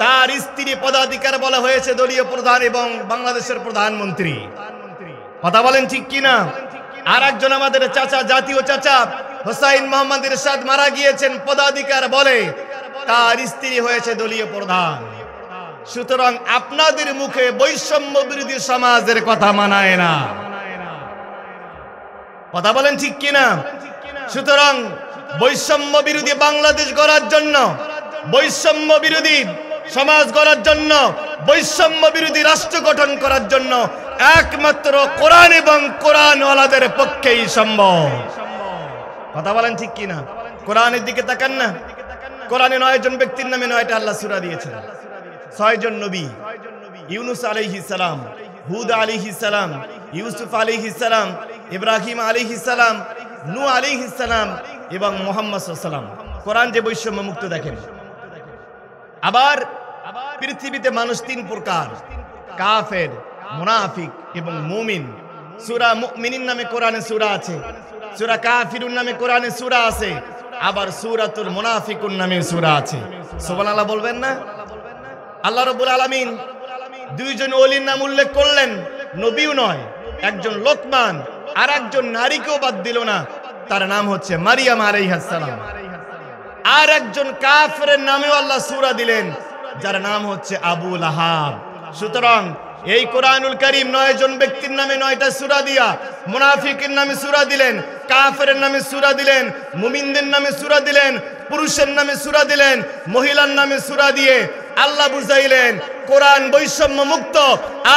তার স্ত্রী পদাধিকার বলা হয়েছে দলীয় প্রধান এবং বাংলাদেশের প্রধানমন্ত্রী। কথা বলেন ঠিক কিনা? আর একজন আমাদের চাচা, জাতীয় চাচা হোসাইন মোহাম্মদ ইরশাদ মারা গিয়েছেন, পদাধিকার বলে তার স্ত্রী হয়েছে দলীয় প্রধান। সুতরাং আপনাদের মুখে বৈষম্য বিরোধী সমাজের কথা মানায় না। কথা বলেন ঠিক কিনা? সুতরাং বৈষম্য বিরোধী বাংলাদেশ গড়ার জন্য, বৈষম্য বিরোধী সমাজ গড়ার জন্য, বৈষম্য বিরোধী রাষ্ট্র গঠন করার জন্য একমাত্র কোরআন এবং কোরআনওয়ালাদের পক্ষেই সম্ভব। কথা বলেন ঠিক কিনা? কোরআনের দিকে তাকান না, কোরআনে 9 জন ব্যক্তির নামে 9টা আল্লাহ সূরা দিয়েছেন, 6 জন নবী, ইউনুস আলাইহিস সালাম, হুদ আলাইহিস সালাম, ইউসুফ আলাইহিস সালাম, ইব্রাহিম আলাইহিস সালাম, নূহ আলাইহিস সালাম এবং মুহাম্মদ সাল্লাল্লাহু আলাইহি ওয়াসাল্লাম। কোরআন যে বৈষম্য মুক্ত দেখেন। আবার পৃথিবীতে মানুষ 3 প্রকার, কাফের, মুনাফিক এবং মুমিন। সূরা মুমিনিন নামে কোরআনে সূরা আছে, সূরা কাফিরুন নামে কোরআনে সূরা আছে, আবার সূরাতুল মুনাফিকুন নামে সূরা আছে। সুবহানাল্লাহ বলবেন না? আল্লাহ রাব্বুল আলামিন 2 জন ওলির নাম উল্লেখ করলেন, নবীও নয়, একজন লোকমান, আর একজন নারীকেও বাদ দিল না, তার নাম হচ্ছে মারিয়াম আলাইহিস সালাম। আর একজন কাফেরের নামেও আল্লাহ সূরা দিলেন, যার নাম হচ্ছে আবু লাহাব। সুতরাং এই কোরআনুল কারীম 9 জন ব্যক্তির নামে 9টা সূরা দিয়া, মুনাফিকের নামে সূরা দিলেন, কাফেরের নামে সূরা দিলেন, মুমিনদের নামে সূরা দিলেন, পুরুষের নামে সূরা দিলেন, মহিলার নামে সূরা দিয়ে আল্লাহ বুঝাইলেন কোরআন বৈষম্য মুক্ত,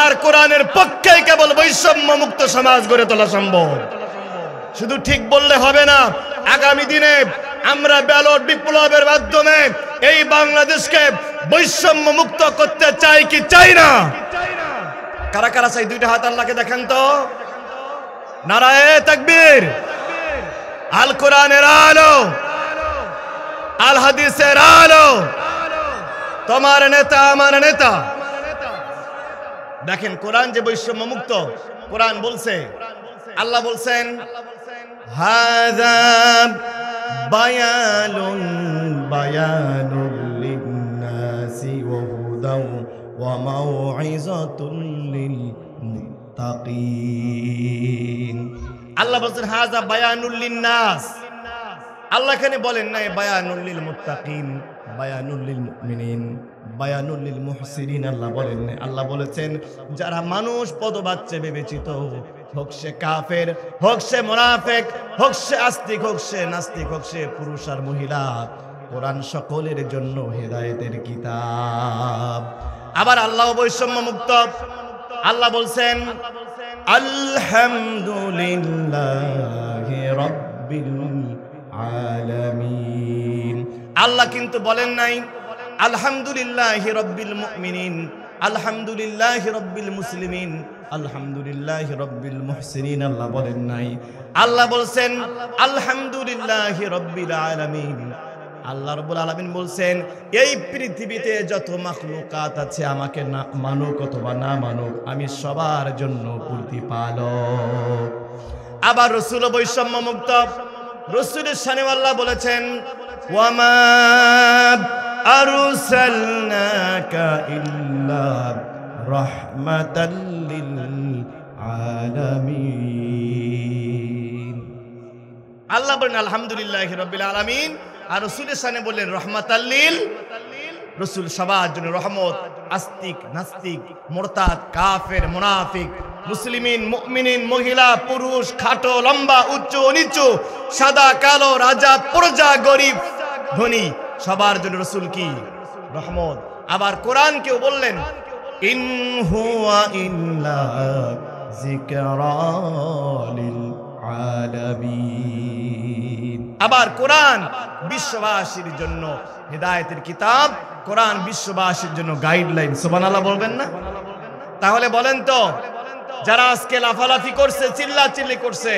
আর কোরআনের পক্ষে কেবল বৈষম্য মুক্ত সমাজ গড়ে তোলা সম্ভব। শুধু ঠিক বললে হবে না, আগামী দিনে আমরা ব্যালট বিপ্লবের মাধ্যমে এই বাংলাদেশকে বৈষম্য মুক্ত করতে চাই কি চাই না? কারা কারা চাই? দুইটা হাত আল্লাহকে দেখেন তো। নারায়ে তাকবীর। আল কোরআনের আলো, আল হাদিসের আলো, তোমার নেতা আমার নেতা। দেখেন কোরআন যে বৈষম্য মুক্ত, কোরআন বলছে, আল্লাহ বলছেন হাযা বায়ানুন বায়ানুল লিন্নাসি ওয়া হুদাও ওয়া মাউইযাতুল লিল মুত্তাকিন। আল্লাহ বলছেন হাযা বায়ানুল লিন্নাস। আল্লাহ এখানে বলেন না বায়ানুল লিল মুত্তাকিন, বায়ানুল লিল মুমিনিন, বায়ানুল লিল মুহসিনিন। আল্লাহ বলেন না, আল্লাহ বলেছেন যারা মানুষ পদবাচ্চা বিবেচিত, হোক সে কাফের, হোক সে মুনাফিক, হোক সে আস্তিক, হোক সে নাস্তিক, হোক সে পুরুষ আর মহিলা, কোরআন সকলের জন্য হেদায়েতের কিতাব। আবার আল্লাহ বৈষম্য মুক্ত। আল্লাহ বলছেন আলহামদুলিল্লাহি রাব্বিল আলামিন। আল্লাহ কিন্তু বলেন নাই আলহামদুলিল্লাহি রাব্বিল মুমিনিন, আলহামদুলিল্লাহি রাব্বিল মুসলিমিন, আলহামদুলিল্লাহি রাব্বিল মুহসিনিন। আল্লাহ বলেন নাই, আল্লাহ বলছেন আলহামদুলিল্লাহি রাব্বিল আলামিন। আল্লাহ রাব্বুল আলামিন বলছেন এই পৃথিবীতে যত মাখলুকাত আছে আমাকে না মানুক অথবা না মানুক, আমি সবার জন্য প্রতিপালক। আবার রাসূল বৈষম্য মুক্ত। রাসূলের শানে আল্লাহ বলেছেন ওয়ামা আরসালনাকা ইল্লা রাহমাতাল লিল আলামিন। আল্লাহ বলেন আলহামদুলিল্লাহি রাব্বিল আলামিন, আর রাসূলের শানে বললেন রাহমাতাল লিল। রাসূল সবার জন্য রহমত। আস্তিক নাস্তিক, মুরতাদ কাফের মুনাফিক, মুসলিমিন মুমিনিন, মহিলা পুরুষ, খাটো লম্বা, উচ্চ নিচু, সাদা কালো, রাজা প্রজা, গরিব ধনী, সবার জন্য রাসূল কি রহমত। আবার কোরআন কেউ বললেন ইন হুয়া ইল্লা যিকরা লিল আলামিন। আবার কোরআন বিশ্ববাসীর জন্য হেদায়েতের কিতাব, কোরআন বিশ্ববাসীর জন্য গাইডলাইন। সুবহানাল্লাহ বলবেন না? তাহলে বলেন তো, যারা আজকে লাফালাফি করছে, চিল্লাচিল্লি করছে,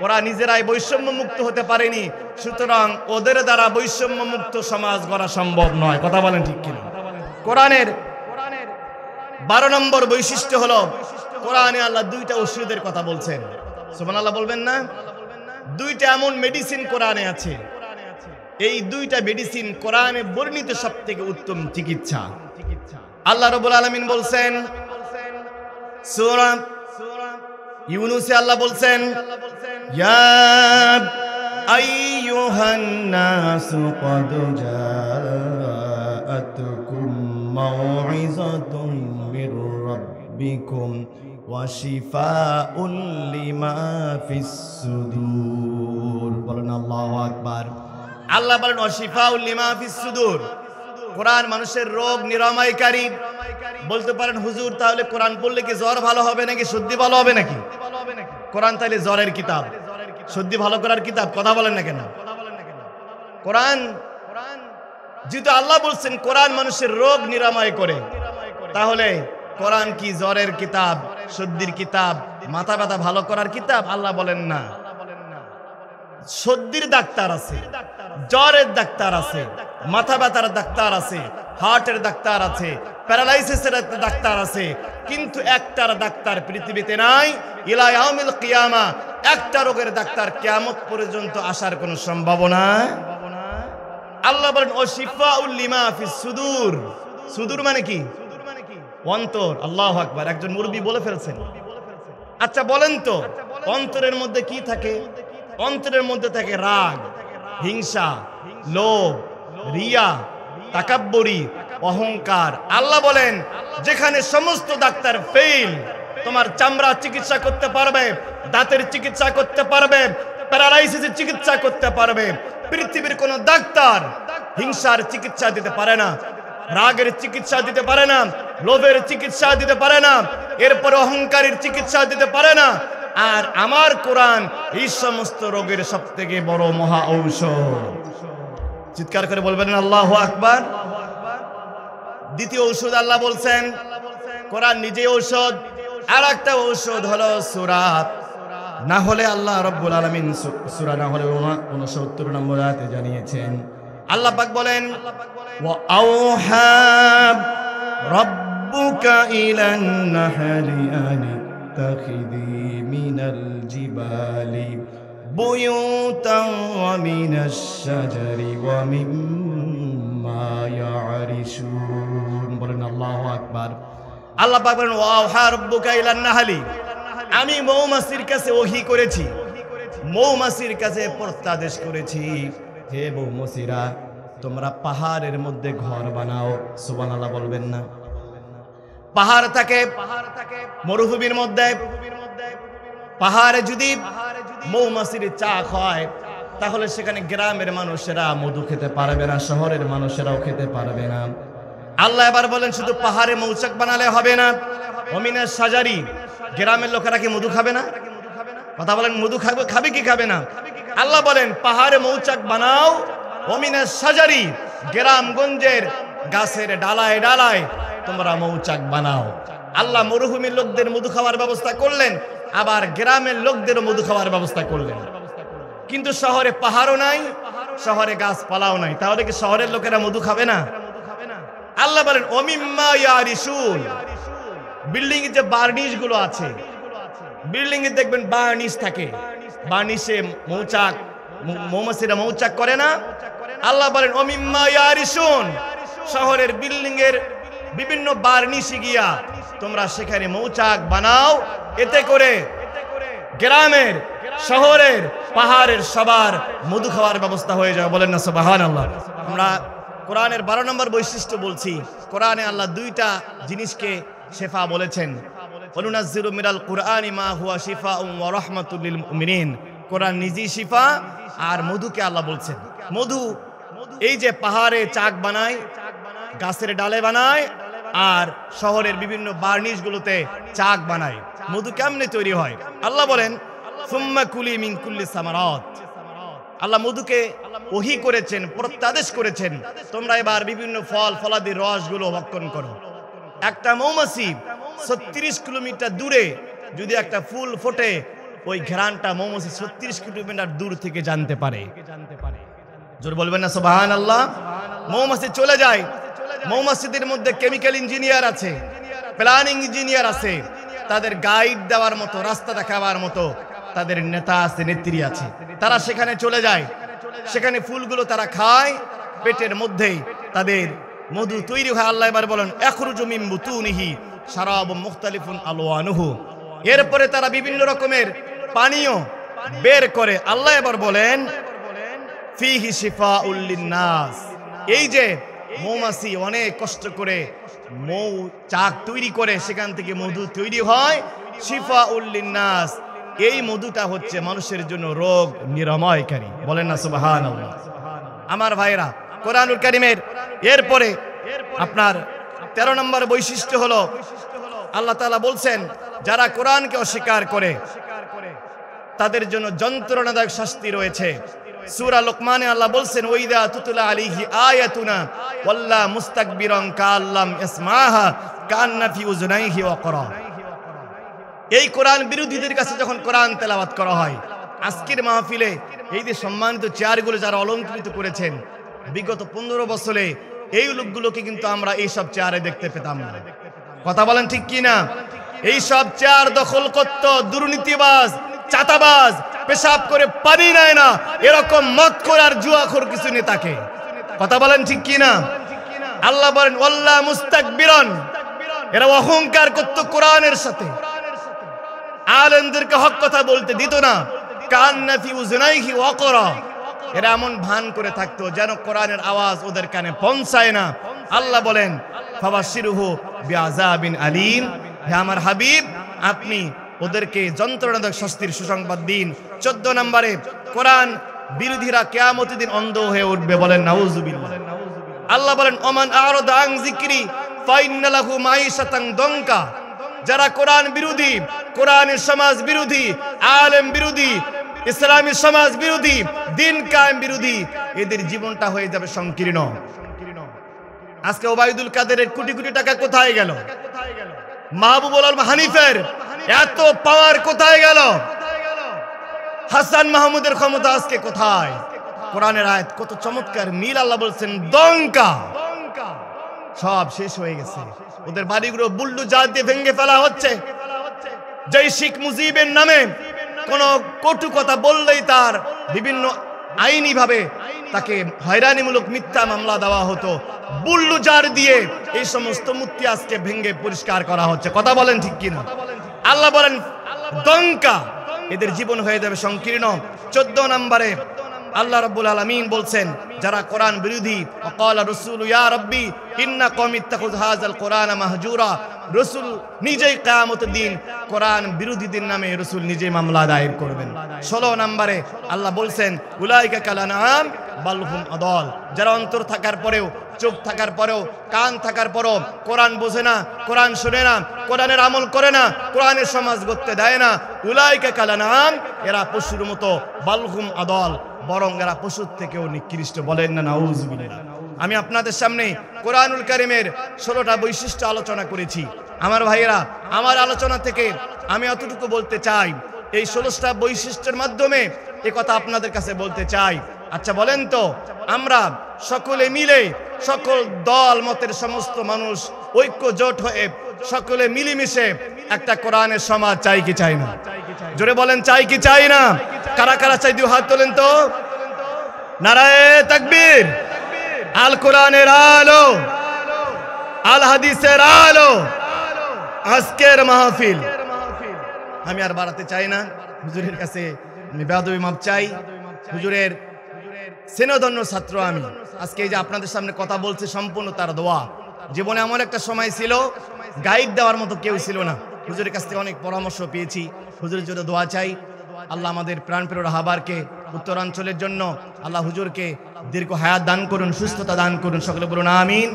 ওরা নিজেরাই বৈষম্য মুক্ত হতে পারেনি, সুতরাং ওদের দ্বারা বৈষম্য মুক্ত সমাজ গড়া সম্ভব নয়। কথা বলেন ঠিক কিনা? কোরআনের 12 নম্বর বৈশিষ্ট্য হলো কোরআনে আল্লাহ দুইটা ওষুধের কথা বলছেন। সুবহানাল্লাহ বলবেন না? দুইটা এমন মেডিসিন কোরআনে আছে, এই দুইটা মেডিসিন কোরআনে বর্ণিত সবথেকে উত্তম চিকিৎসা। আল্লাহ রাব্বুল আলামিন বলছেন সূরা ইউনূসে, আল্লাহ বলছেন ইয়া আইয়ুহান নাসু ক্বাদ জাআতুকুম মাউইযাতুম মির রাব্বিকুম ওয়া শিফাউল লিমা ফিস সুদূর। বলেন আল্লাহু আকবার। আল্লাহ বলেন ওয়া শিফাউল লিমা ফিস সুদূর, কোরআন মানুষের রোগ নিরাময়কারী। বলতে পারেন হুজুর তাহলে কোরআন পড়লে কি জ্বর ভালো হবে নাকি সর্দি ভালো হবে নাকি? কোরআন তাহলে জ্বরের কিতাব, সর্দি ভালো করার কিতাব? কথা বলেন না কেন? কোরআন যেহেতু আল্লাহ বলছেন কোরআন মানুষের রোগ নিরাময় করে, তাহলে কোরআন কি জ্বরের কিতাব, সর্দির কিতাব, মাথা ব্যথা ভালো করার কিতাব? আল্লাহ বলেন না। সর্দির ডাক্তার আছে, জ্বরের ডাক্তার আছে, মাথা ব্যথার ডাক্তার আছে, হার্টের ডাক্তার আছে, প্যারালাইসিসের ডাক্তার আছে, কিন্তু একটার ডাক্তার পৃথিবীতে নাই ইলা ইয়াউমিল কিয়ামা। একটা রোগের ডাক্তার কিয়ামত পর্যন্ত আসার কোনো সম্ভাবনা। আল্লাহ বলেন ও শিফাউল লিমা ফিস সুদূর। সুদূর মানে কি? অন্তর। আল্লাহু আকবার। একজন মুরব্বি বলে ফেলছেন। আচ্ছা বলেন তো অন্তরের মধ্যে কি থাকে? অন্তরের মধ্যে থাকে রাগ, হিংসা, লোভ, রিয়া, তাকাব্বুরি, অহংকার। আল্লাহ বলেন যেখানে সমস্ত ডাক্তার ফেল, তোমার চামড়া চিকিৎসা করতে পারবে, দাঁতের চিকিৎসা করতে পারবে, প্যারালাইসিসের চিকিৎসা করতে পারবে, পৃথিবীর কোন ডাক্তার হিংসার চিকিৎসা দিতে পারে না। রাগের চিকিৎসা দিতে পারে না, লোভের চিকিৎসা দিতে পারে না, এরপরে অহংকারের চিকিৎসা দিতে পারে না। আর আমার কোরআন এই সমস্ত রোগের সবথেকে বড় মহা ঔষধ। চিৎকার করে বলবেন আল্লাহু আকবার। দ্বিতীয় ঔষধ আল্লাহ বলছেন, কোরআন নিজে ঔষধ। আর একটা ঔষধ হলো সূরা নাহলে। আল্লাহ রাব্বুল আলামিন সূরা নাহলে 69 নম্বর আয়াতে জানিয়েছেন, আল্লাহ পাক বলেন, ওয়া আওহা রাব্বুকা ইলান নাহলি আন ইত্তাখিযি মিনাল জিবালি বুয়ুতান ওয়া মিনাশ শাজারি ওয়া মিম্মা ইয়ারিশুন। বলেন আল্লাহু আকবার। আল্লাহ পাক বলেন, ওয়া আওহা রাব্বুকা ইলান নাহলি, আমি মৌমাছির কাছে ওহী করেছি, মৌমাছির কাছে প্রত্যাদেশ করেছি, হে মৌমাছিরা তোমরা পাহাড়ের মধ্যে ঘর বানাও। সুবহানাল্লাহ বলবেন না? পাহাড় থাকে মরুভূমির মধ্যে, পাহাড়ে যদি মৌমাছির চাক হয় তাহলে সেখানে গ্রামের মানুষেরা মধু খেতে পারবে না, শহরের মানুষেরাও খেতে পারবে না। আল্লাহ এবার বলেন শুধু পাহাড়ে মৌচাক বানালে হবে না, ওমিনাস শাজারি, গ্রামের লোকেরা কি মধু খাবে না? কথা বলেন, মধু খাবে কি খাবে না? আল্লাহ বলেন পাহাড়ে মৌচাক বানাও, ওমিনাস শাজারি, গ্রামগঞ্জের গাছের ডালায় ডালায় তোমরা মৌচাক বানাও। আল্লাহ মরুভূমির লোকদের মধু খাওয়ার ব্যবস্থা করলেন, আবার গ্রামের লোকদেরও মধু খাওয়ার ব্যবস্থা করলেন। কিন্তু শহরে পাহাড়ও নাই, শহরে গাছপালাও নাই, তাহলে কি শহরের লোকেরা মধু খাবে না? আল্লাহ বলেন ওমিম্মা ইয়ারিশুন, বিল্ডিং এর যে বার্নিশ গুলো আছে, বিল্ডিং এ দেখবেন বার্নিশ থাকে, বার্নিশে মৌচাক, মৌমাছিরা মৌচাক করে না? আল্লাহ বলেন ওমিম্মা ইয়ারিশুন, শহরের বিল্ডিং এর বিভিন্ন বার্নিশে গিয়া তোমরা সেখানে মৌচাক বানাও, এতে করে গ্রামের, শহরের, পাহাড়ের সবার মধু খাওয়ার ব্যবস্থা হয়ে যাবে। বলেন না সুবহানাল্লাহ। আমরা কোরআনের 12 নম্বর বৈশিষ্ট্য বলছি। কোরআনে আল্লাহ দুইটা জিনিসকে শেফা বলেছেন, ওয়ানুনাজ্জিলু মিনাল কুরআনি মা হুয়া শিফাউন ওয়া রাহমাতুল লিল মুমিনিন। কোরআন নিজেই শিফা, আর মধুকে আল্লাহ বলছেন মধু। এই যে পাহাড়ে চাক বানায়, গাছের ডালে বানায়, আর শহরের বিভিন্ন বার্নিশ গুলোতে চাক বানায়, মধু কেমনে তৈরি হয়? আল্লাহ বলেন সুম্মা কুলি মিন কুল্লি সামারাত। আল্লাহ মধুকে ওহী করেছেন, প্রত্যাদেশ করেছেন, তোমরা এবার বিভিন্ন ফল ফলাদির রসগুলো ভক্ষণ করো। একটা মৌমাছি 36 কিলোমিটার দূরে যদি একটা ফুল ফোটে, ওই ঘ্রাণটা মৌমাছি 36 কিলোমিটার দূর থেকে জানতে পারে। জোর বলবেন না সুবহানাল্লাহ। মৌমাছি চলে যায়, মৌমাছিদের মধ্যে কেমিক্যাল ইঞ্জিনিয়ার আছে, প্ল্যানিং ইঞ্জিনিয়ার আছে, তাদের গাইড দেওয়ার মতো, রাস্তা দেখাবার মতো তাদের নেতা আছে, নেত্রী আছে। তারা সেখানে চলে যায়, সেখানে ফুলগুলো তারা খায়, পেটের মধ্যেই তাদের মধু তৈরি হয়। আল্লাহ এবার বলেন ইয়াখরুজু মিন বুতুনিহি শারাবুম মুখতালিফুন আলওয়ানুহু। এরপরে তারা বিভিন্ন রকমের পানীয় বের করে। আল্লাহ এবার বলেন ফিহি শিফাউল লিন্নাস। এই যে মৌমাছি অনেক কষ্ট করে মৌ চাক তৈরি করে, সেখান থেকে মধু তৈরি হয়, শিফাউল লিন্নাস। এই মধুটা হচ্ছে মানুষের জন্য রোগ নিরাময়কারী। বলেন না সুবহানাল্লাহ। আমার ভাইরা, কোরআনুল কারীমের এরপরে আপনার 13 নম্বর বৈশিষ্ট্য হলো, আল্লাহ তাআলা বলছেন যারা কোরআনকে অস্বীকার করে তাদের জন্য যন্ত্রণাদায়ক শাস্তি রয়েছে। সূরা লোকমানে আল্লাহ বলছেন ওয়াইদা তুতলা আলাইহি আয়াতুনা ওয়াল্লা মুস্তাকবিরান কাল্লাম ইসমাহা কান্না ফি উযুনাইহি ওয়াকরা। এই কোরআন বিরোধীদের কাছে যখন কোরআন তেলাওয়াত করা হয়, আজকের মাহফিলে এই যে সম্মানিত চেয়ারগুলো যারা অলংকৃত করেছেন, বিগত 15 বছরে এই লোকগুলোকে কিন্তু আমরা এইসব চেয়ারে দেখতে পেতাম না। কথা বলেন ঠিক কি না? এই সব চেয়ার দখল করত দুর্নীতিবাজ, চাঁদাবাজ, পেশাব করে পানি নেয় না এরকম মদখোর আর জুয়াখোর কিছু নেতাকে। কথা বলেন ঠিক কি না? আল্লাহ বলেন ওয়াল্লা মুস্তাকবিরান, এরা অহংকার করত কোরআনের সাথে, আলেমদেরকে হক কথা বলতে দিত না। কান্না ফি উযুনাইহি ওয়াকরা, এরা এমন ভান করে থাকতো যেন কোরআনের আওয়াজ ওদের কানে পৌঁছায় না। আল্লাহ বলেন ফাবাশশিরহু বিআযাবিন আলীম, হে আমার হাবিব আপনি ওদেরকে যন্ত্রণাদায়ক শাস্তির সুসংবাদ দিন। 14 নম্বরে কোরআন বিরোধীরা কিয়ামতের দিন অন্ধ হয়ে উঠবে। বলেন নাউজুবিল্লাহ। আল্লাহ বলেন ওমান আরাদা আন যিকরি ফাইন্না লাহু মাঈশাতান দঙ্কা। যারা কোরআন বিরোধী, কোরআনের সমাজ বিরোধী, আলেম বিরোধী, ইসলামী সমাজ বিরোধী, দিন কায়েম বিরোধী, এদের জীবনটা হয়ে যাবে সংকীর্ণ। আজকে ওবায়দুল কাদেরের কোটি কোটি টাকা কোথায় গেল? মাহবুবুল আলম হানিফের এত পাওয়ার কোথায় গেল? হাসান মাহমুদের ক্ষমতা আজকে কোথায়? কোরআনের আয়াত কত চমৎকার মিল, আল্লাহ বলছেন দঙ্কা, সব শেষ হয়ে গেছে। ওদের বাড়িগুলো বুলডোজার দিয়ে ভেঙে ফেলা হচ্ছে। যেই শেখ মুজিবের নামে কোন কটু কথা বললেই তার বিভিন্ন আইনি ভাবে তাকে হয়রানিমূলক মিথ্যা মামলা দেওয়া হতো, বুলডোজার দিয়ে এই সমস্ত মূর্তি আজকে ভেঙে পরিষ্কার করা হচ্ছে। কথা বলেন ঠিক কিনা? আল্লাহ বলেন দঙ্কা, এদের জীবন হয়ে যাবে সংকীর্ণ। 14 নম্বরে আল্লাহ রাব্বুল আলামিন বলছেন যারা কোরআন বিরোধী, ওয়াকালা রাসূলু ইয়া রাব্বি ইন্না কওমি ইত্তাখাযু হাযাল কোরআনা মাহজুরা। রাসূল নিজেই কিয়ামতের দিন কোরআন বিরোধীদের নামে রাসূল নিজেই মামলা দায়ের করবেন। 16 নম্বরে আল্লাহ বলছেন উলাইকা কালানাম বাল হুম আদাল। যারা অন্তর থাকার পরেও, চোখ থাকার পরেও, কান থাকার পরেও কোরআন বোঝে না, কোরআন শুনে না, কোরআনের আমল করে না, কোরআনের সমাজ গড়তে দেয় না, উলাইকা কালানাম, এরা পশুর মতো, বাল হুম আদাল, বরং এরা পশুর থেকেও নিকৃষ্ট। বলেন না নাউজুবিল্লাহ। আমি আপনাদের সামনে কোরআনুল কারীমের 16টা বৈশিষ্ট্য আলোচনা করেছি। আমার ভাইয়েরা, আমার আলোচনা থেকে আমি এতটুকু বলতে চাই, এই 16টা বৈশিষ্ট্যের মাধ্যমে এ কথা আপনাদের কাছে বলতে চাই। আচ্ছা বলেন তো, আমরা সকলে মিলে, সকল দল মতের সমস্ত মানুষ ঐক্য জোট হয়ে সকলে মিলেমিশে একটা কোরআনের সমাজ চাই কি চাই না? জোরে বলেন চাই কি চাই না? কারা কারা চাই? দুই হাত তোলেন তো। নারায়ে তাকবীর। আল কোরআনের আলো, আল হাদিসের আলো, আজকের মাহফিল। আমি আর বাড়াতে চাই না, হুজুরের কাছে আমি বেয়াদবি মাপ চাই। হুজুরের স্নেহধন্য ছাত্র আমি। আজকে এই যে আপনাদের সামনে কথা বলছে সম্পূর্ণ তার দোয়া। জীবনে এমন একটা সময় ছিল গাইড দেওয়ার মতো কেউ ছিল না। হুজুরের কাছ থেকে অনেক পরামর্শ পেয়েছি। হুজুরের জন্য দোয়া চাই। আল্লাহ আমাদের প্রাণপ্রিয় রাহাবারকে, উত্তরাঞ্চলের জন্য আল্লাহ হুজুরকে দীর্ঘ হায়াত দান করুন, সুস্থতা দান করুন। সকলে বলুন আমিন।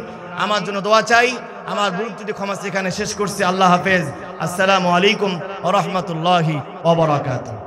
আমার জন্য দোয়া চাই। আমার ভুল ত্রুটি ক্ষমা এখানে শেষ করছি। আল্লাহ হাফেজ। আসসালামু আলাইকুম ওয়া রাহমাতুল্লাহি ওয়া বারাকাতুহু।